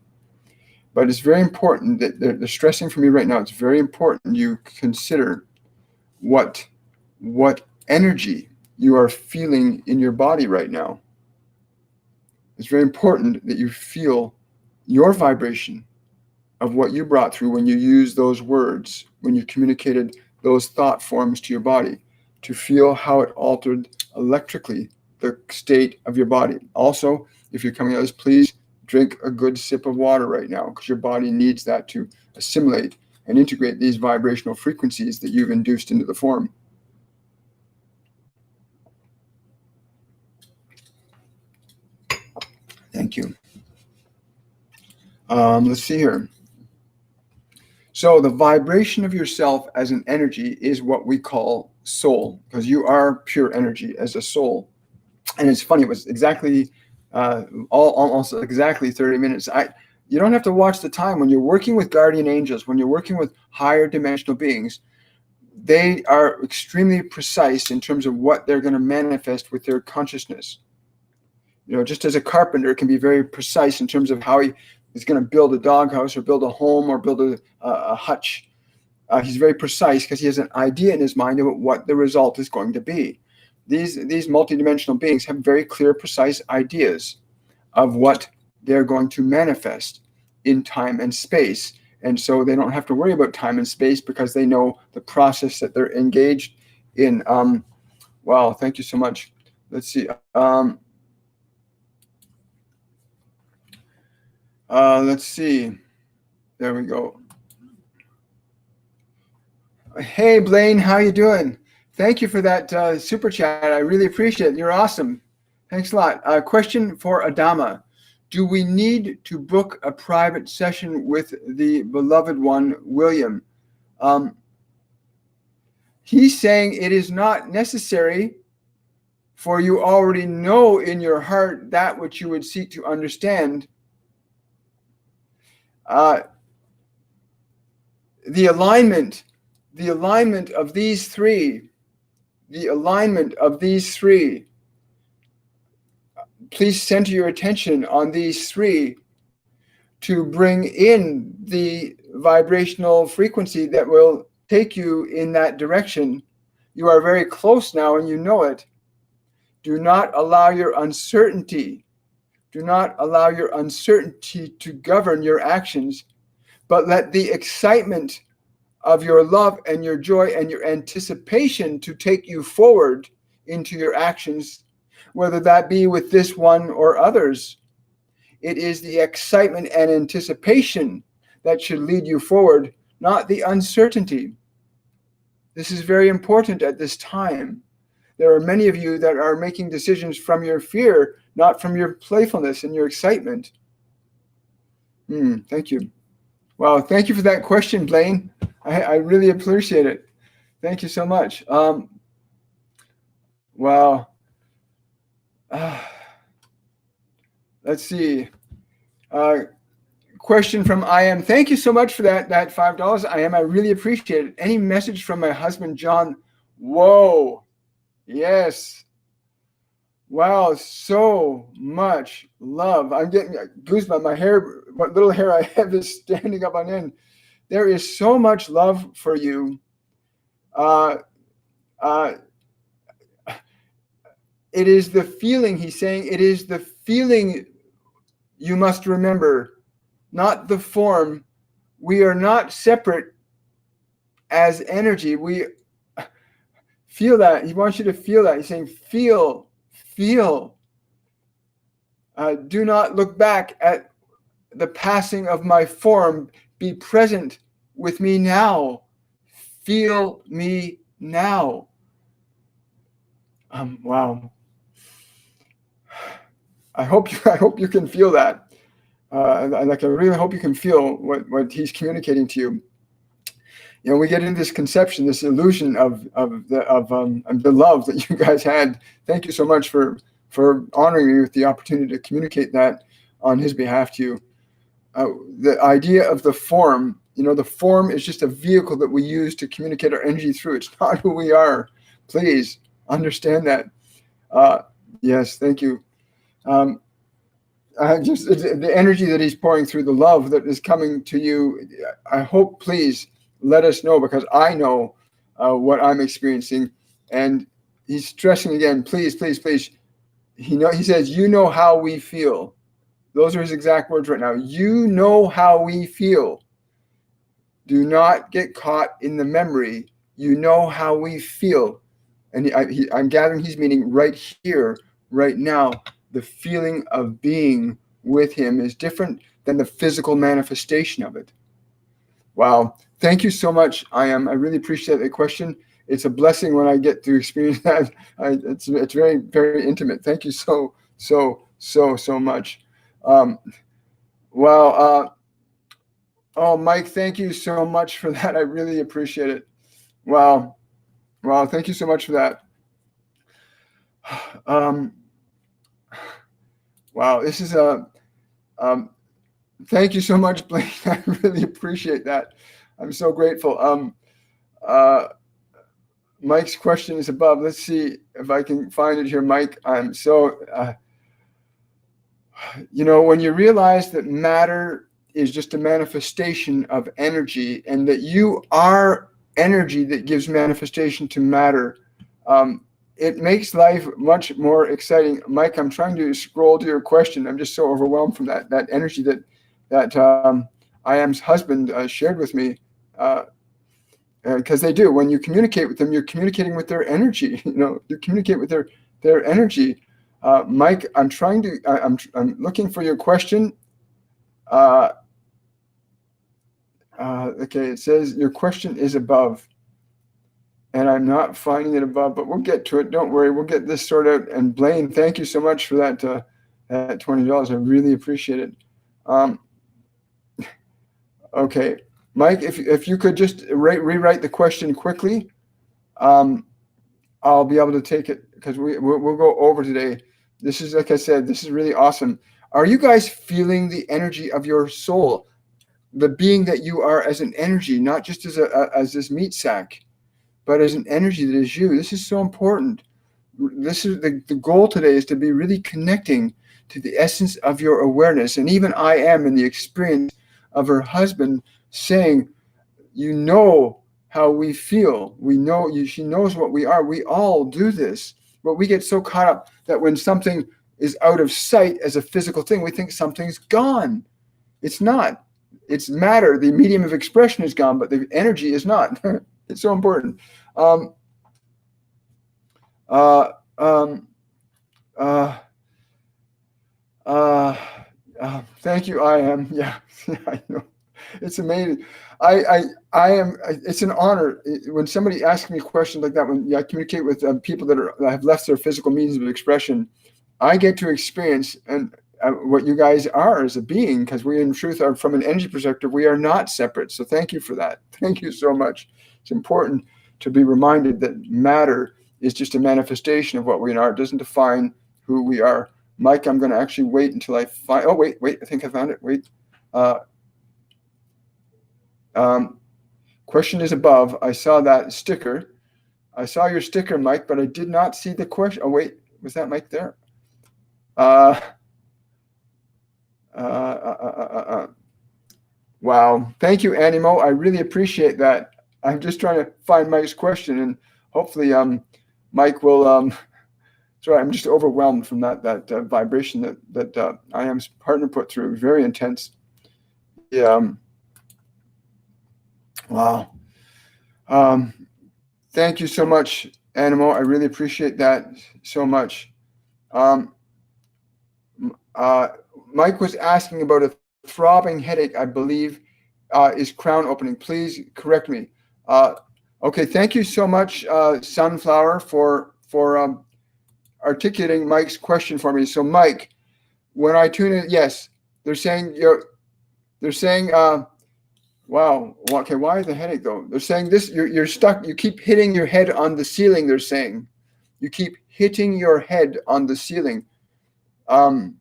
But it's very important that they're stressing for me right now. It's very important you consider what energy you are feeling in your body right now. It's very important that you feel your vibration of what you brought through when you used those words, when you communicated those thought forms to your body, to feel how it altered electrically the state of your body. Also, if you're coming out of this, please drink a good sip of water right now, because your body needs that to assimilate and integrate these vibrational frequencies that you've induced into the form. Thank you. Let's see here. So the vibration of yourself as an energy is what we call soul, because you are pure energy as a soul. And it's funny, it was exactly almost exactly 30 minutes. You don't have to watch the time. When you're working with guardian angels, when you're working with higher dimensional beings, they are extremely precise in terms of what they're going to manifest with their consciousness. You know, just as a carpenter can be very precise in terms of how he is going to build a doghouse or build a home or build a hutch. He's very precise because he has an idea in his mind about what the result is going to be. These multidimensional beings have very clear, precise ideas of what they're going to manifest in time and space. And so they don't have to worry about time and space because they know the process that they're engaged in. Wow, thank you so much. Let's see. Let's see. There we go. Hey, Blaine, how you doing? Thank you for that super chat. I really appreciate it. You're awesome. Thanks a lot. Question for Adama. Do we need to book a private session with the beloved one, William? He's saying it is not necessary, for you already know in your heart that which you would seek to understand. The alignment of these three, please center your attention on these three to bring in the vibrational frequency that will take you in that direction. You are very close now and you know it. Do not allow your uncertainty. Do not allow your uncertainty to govern your actions, but let the excitement of your love and your joy and your anticipation to take you forward into your actions, whether that be with this one or others. It is the excitement and anticipation that should lead you forward, not the uncertainty. This is very important at this time. There are many of you that are making decisions from your fear, not from your playfulness and your excitement. Thank you. Wow, thank you for that question, Blaine. I really appreciate it. Thank you so much. Wow. Let's see. Question from I am. Thank you so much for that $5. I really appreciate it. Any message from my husband, John? Whoa. Yes. Wow, so much love. I'm getting goosebumps. My hair, what little hair I have is standing up on end. There is so much love for you. Uh, uh, it is the feeling, he's saying, it is the feeling you must remember, not the form. We are not separate as energy. We feel that. He wants you to feel that. He's saying, feel, feel. Do not look back at the passing of my form. Be present with me now. Feel me now. Wow. I hope you can feel that. I really hope you can feel what he's communicating to you. You know, we get into this conception, this illusion of the love that you guys had. Thank you so much for honoring me with the opportunity to communicate that on his behalf to you. The idea of the form, you know, the form is just a vehicle that we use to communicate our energy through. It's not who we are. Please understand that. Yes, thank you. Just the energy that he's pouring through, the love that is coming to you. I hope, please let us know, because I know what I'm experiencing. And he's stressing again, please, please, please. He says, you know how we feel. Those are his exact words right now. You know how we feel. Do not get caught in the memory. You know how we feel. And I'm gathering he's meaning right here, right now. The feeling of being with him is different than the physical manifestation of it. Wow. Thank you so much. I really appreciate the question. It's a blessing when I get to experience that. It's very, very intimate. Thank you so much. Well, oh, Mike, thank you so much for that. I really appreciate it. Wow. Thank you so much for that. Wow, this is thank you so much, Blake. I really appreciate that. I'm so grateful. Mike's question is above. Let's see if I can find it here, Mike. I'm so, when you realize that matter is just a manifestation of energy, and that you are energy that gives manifestation to matter, it makes life much more exciting. Mike, I'm trying to scroll to your question. I'm just so overwhelmed from that energy that I am's husband shared with me. Because they do. When you communicate with them, you're communicating with their energy. You communicate with their energy. Mike, I'm looking for your question. Okay, it says your question is above, and I'm not finding it above, but we'll get to it. Don't worry, we'll get this sorted out. And Blaine, thank you so much for that $20. I really appreciate it. Okay, Mike, if you could just rewrite the question quickly, I'll be able to take it, because we'll go over today. This is, like I said, this is really awesome. Are you guys feeling the energy of your soul, the being that you are as an energy, not just as this meat sack, but as an energy that is you? This is so important. This is the goal today, is to be really connecting to the essence of your awareness. And even I am in the experience of her husband saying, you know how we feel. We know you. She knows what we are. We all do this, but we get so caught up that when something is out of sight as a physical thing, we think something's gone. It's not. It's matter. The medium of expression is gone, but the energy is not. It's so important. Thank you. I am. Yeah, I know. It's amazing. I am. It's an honor when somebody asks me questions like that. When I communicate with people that have left their physical means of expression, I get to experience and what you guys are as a being, because we, in truth, are, from an energy perspective, we are not separate. So thank you for that. Thank you so much. It's important to be reminded that matter is just a manifestation of what we are. It doesn't define who we are. Mike, I'm going to actually wait until I find. Oh, wait. I think I found it. Wait. Question is above. I saw that sticker. I saw your sticker, Mike, but I did not see the question. Oh, wait, was that Mike there? Wow. Thank you, Animo. I really appreciate that. I'm just trying to find Mike's question, and hopefully Mike will sorry, I'm just overwhelmed from that vibration that I am's partner put through. Very intense. Yeah. Wow. Thank you so much, Animo. I really appreciate that so much. Mike was asking about a throbbing headache, I believe, is crown opening. Please correct me. Okay, thank you so much, Sunflower, for articulating Mike's question for me. So, Mike, when I tune in, yes, they're saying wow, okay, why is the headache though? They're saying this, you're stuck, you keep hitting your head on the ceiling, they're saying. You keep hitting your head on the ceiling. They're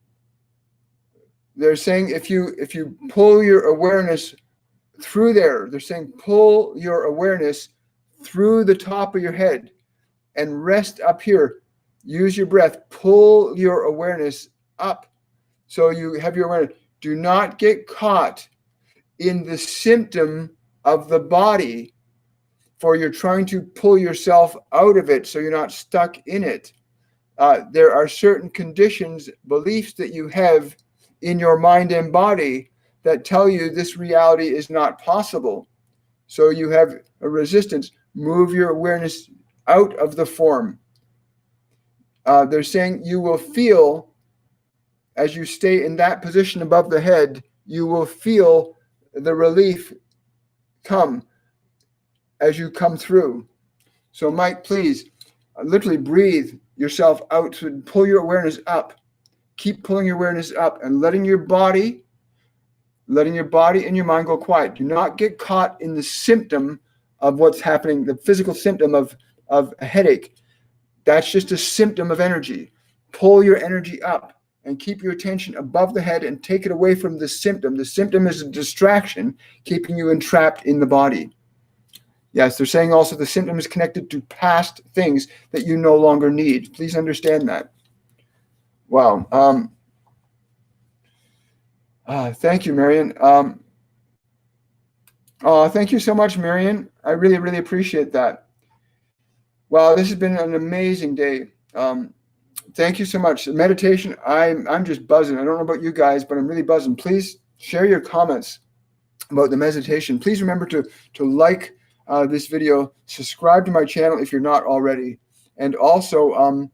saying if you pull your awareness through there, they're saying pull your awareness through the top of your head and rest up here. Use your breath, pull your awareness up so you have your awareness. Do not get caught in the symptom of the body, for you're trying to pull yourself out of it so you're not stuck in it. There are certain conditions, beliefs that you have in your mind and body that tell you this reality is not possible. So you have a resistance. Move your awareness out of the form. They're saying you will feel, as you stay in that position above the head, you will feel the relief come as you come through. So Mike, please literally breathe yourself out to pull your awareness up. Keep pulling your awareness up and letting your body and your mind go quiet. Do not get caught in the symptom of what's happening, the physical symptom of a headache. That's just a symptom of energy. Pull your energy up and keep your attention above the head and take it away from the symptom. The symptom is a distraction, keeping you entrapped in the body. Yes, they're saying also the symptom is connected to past things that you no longer need. Please understand that. Wow. Thank you, Marion. Thank you so much, Marion. I really, really appreciate that. Wow, this has been an amazing day. Thank you so much. Meditation, I'm just buzzing. I don't know about you guys, but I'm really buzzing. Please share your comments about the meditation. Please remember to like this video, subscribe to my channel if you're not already, and also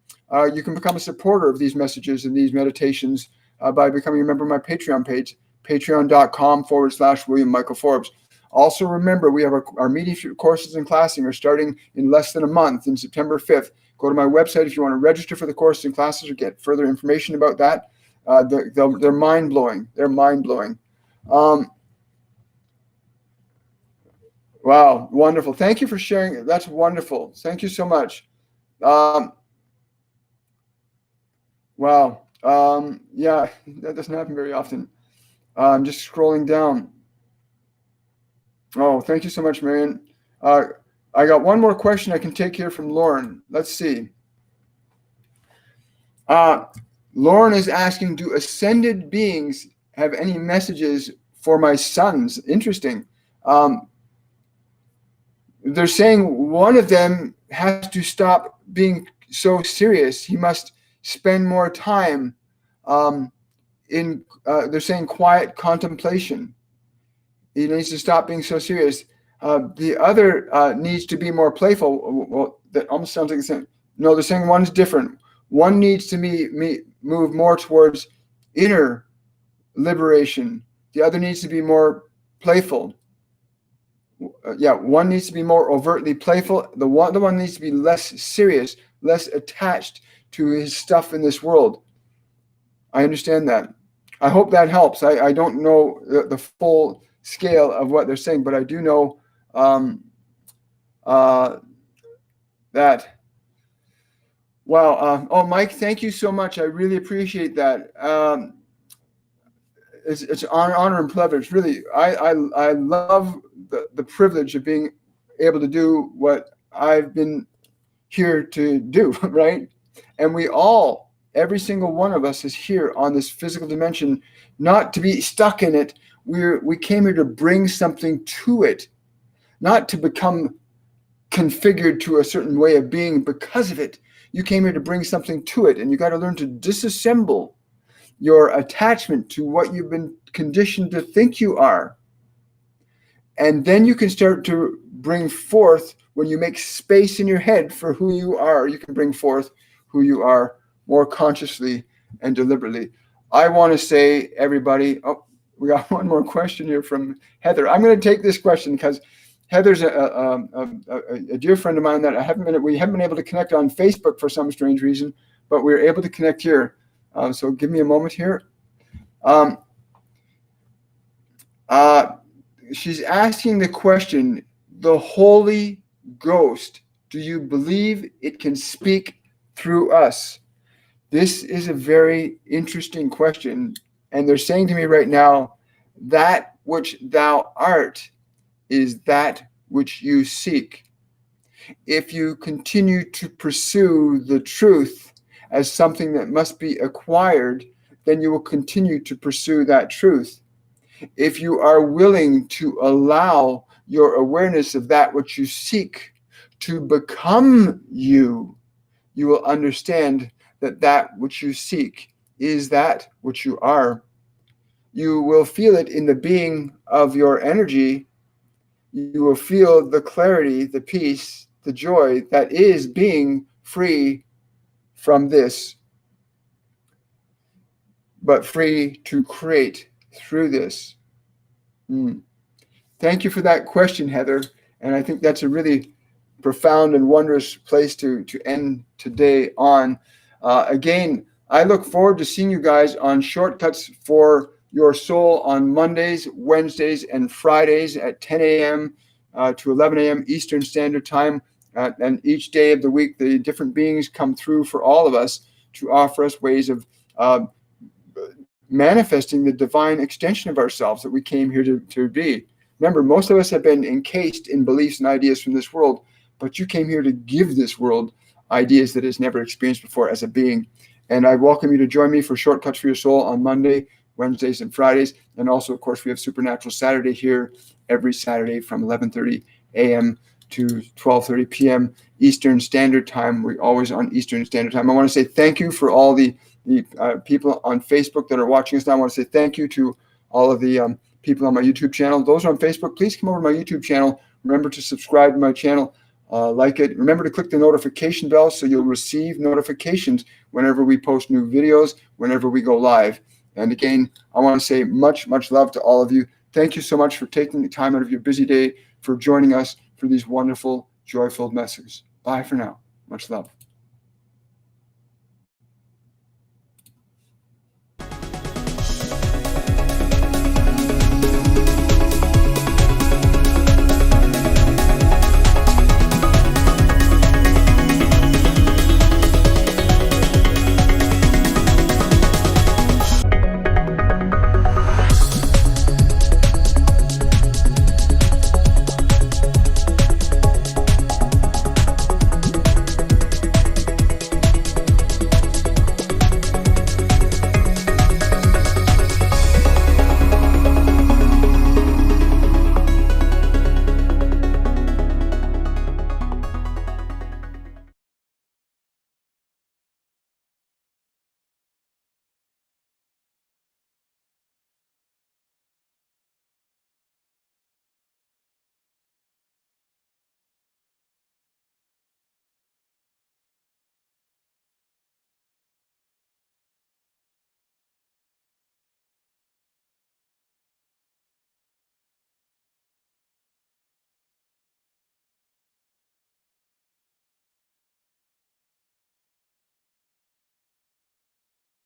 you can become a supporter of these messages and these meditations by becoming a member of my Patreon page, patreon.com/William Michael Forbes. Also remember, we have our Mediumship courses and classes are starting in less than a month, in September 5th. Go to my website if you want to register for the courses and classes or get further information about that. They're mind-blowing. They're mind-blowing. Wow, wonderful. Thank you for sharing. That's wonderful. Thank you so much. Wow. Yeah, that doesn't happen very often. I'm just scrolling down. Oh, thank you so much, Marion. I got one more question I can take here from Lauren. Let's see. Lauren is asking, do ascended beings have any messages for my sons? Interesting. They're saying one of them has to stop being so serious. He must spend more time in, they're saying, quiet contemplation. He needs to stop being so serious. The other needs to be more playful. Well, that almost sounds like the same. No, they're saying one's different. One needs to move more towards inner liberation. The other needs to be more playful. One needs to be more overtly playful. The one needs to be less serious, less attached to his stuff in this world. I understand that. I hope that helps. I don't know the full scale of what they're saying, but I do know that. Wow. Oh, Mike, thank you so much. I really appreciate that. It's an honor and privilege. Really, I love the privilege of being able to do what I've been here to do, right? And we all, every single one of us is here on this physical dimension, not to be stuck in it. We came here to bring something to it, not to become configured to a certain way of being because of it. You came here to bring something to it, and you got to learn to disassemble your attachment to what you've been conditioned to think you are. And then you can start to bring forth, when you make space in your head for who you are, you can bring forth who you are more consciously and deliberately. I want to say, everybody, we got one more question here from Heather. I'm going to take this question because Heather's a dear friend of mine that we haven't been able to connect on Facebook for some strange reason, but we're able to connect here. So give me a moment here. She's asking the question, the Holy Ghost, do you believe it can speak through us? This is a very interesting question. And they're saying to me right now, that which thou art is that which you seek. If you continue to pursue the truth as something that must be acquired, then you will continue to pursue that truth. If you are willing to allow your awareness of that which you seek to become you, you will understand that that which you seek is that which you are. You will feel it in the being of your energy. You will feel the clarity, the peace, the joy that is being free from this, but free to create through this. Thank you for that question, Heather. And I think that's a really profound and wondrous place to end today on. Again, I look forward to seeing you guys on Shortcuts for Your Soul on Mondays, Wednesdays, and Fridays at 10 a.m. To 11 a.m. Eastern Standard Time. And each day of the week, the different beings come through for all of us to offer us ways of manifesting the divine extension of ourselves that we came here to be. Remember, most of us have been encased in beliefs and ideas from this world, but you came here to give this world ideas that it's never experienced before as a being. And I welcome you to join me for Shortcuts for Your Soul on Monday, Wednesdays, and Fridays. And also, of course, we have Supernatural Saturday here every Saturday from 11:30 a.m. to 12:30 p.m. Eastern Standard Time. We're always on Eastern Standard Time. I want to say thank you for all the people on Facebook that are watching us now. I want to say thank you to all of the people on my YouTube channel. Those on Facebook, please come over to my YouTube channel. Remember to subscribe to my channel, like it. Remember to click the notification bell so you'll receive notifications whenever we post new videos, whenever we go live. And again, I want to say much, much love to all of you. Thank you so much for taking the time out of your busy day for joining us for these wonderful, joy-filled messages. Bye for now. Much love.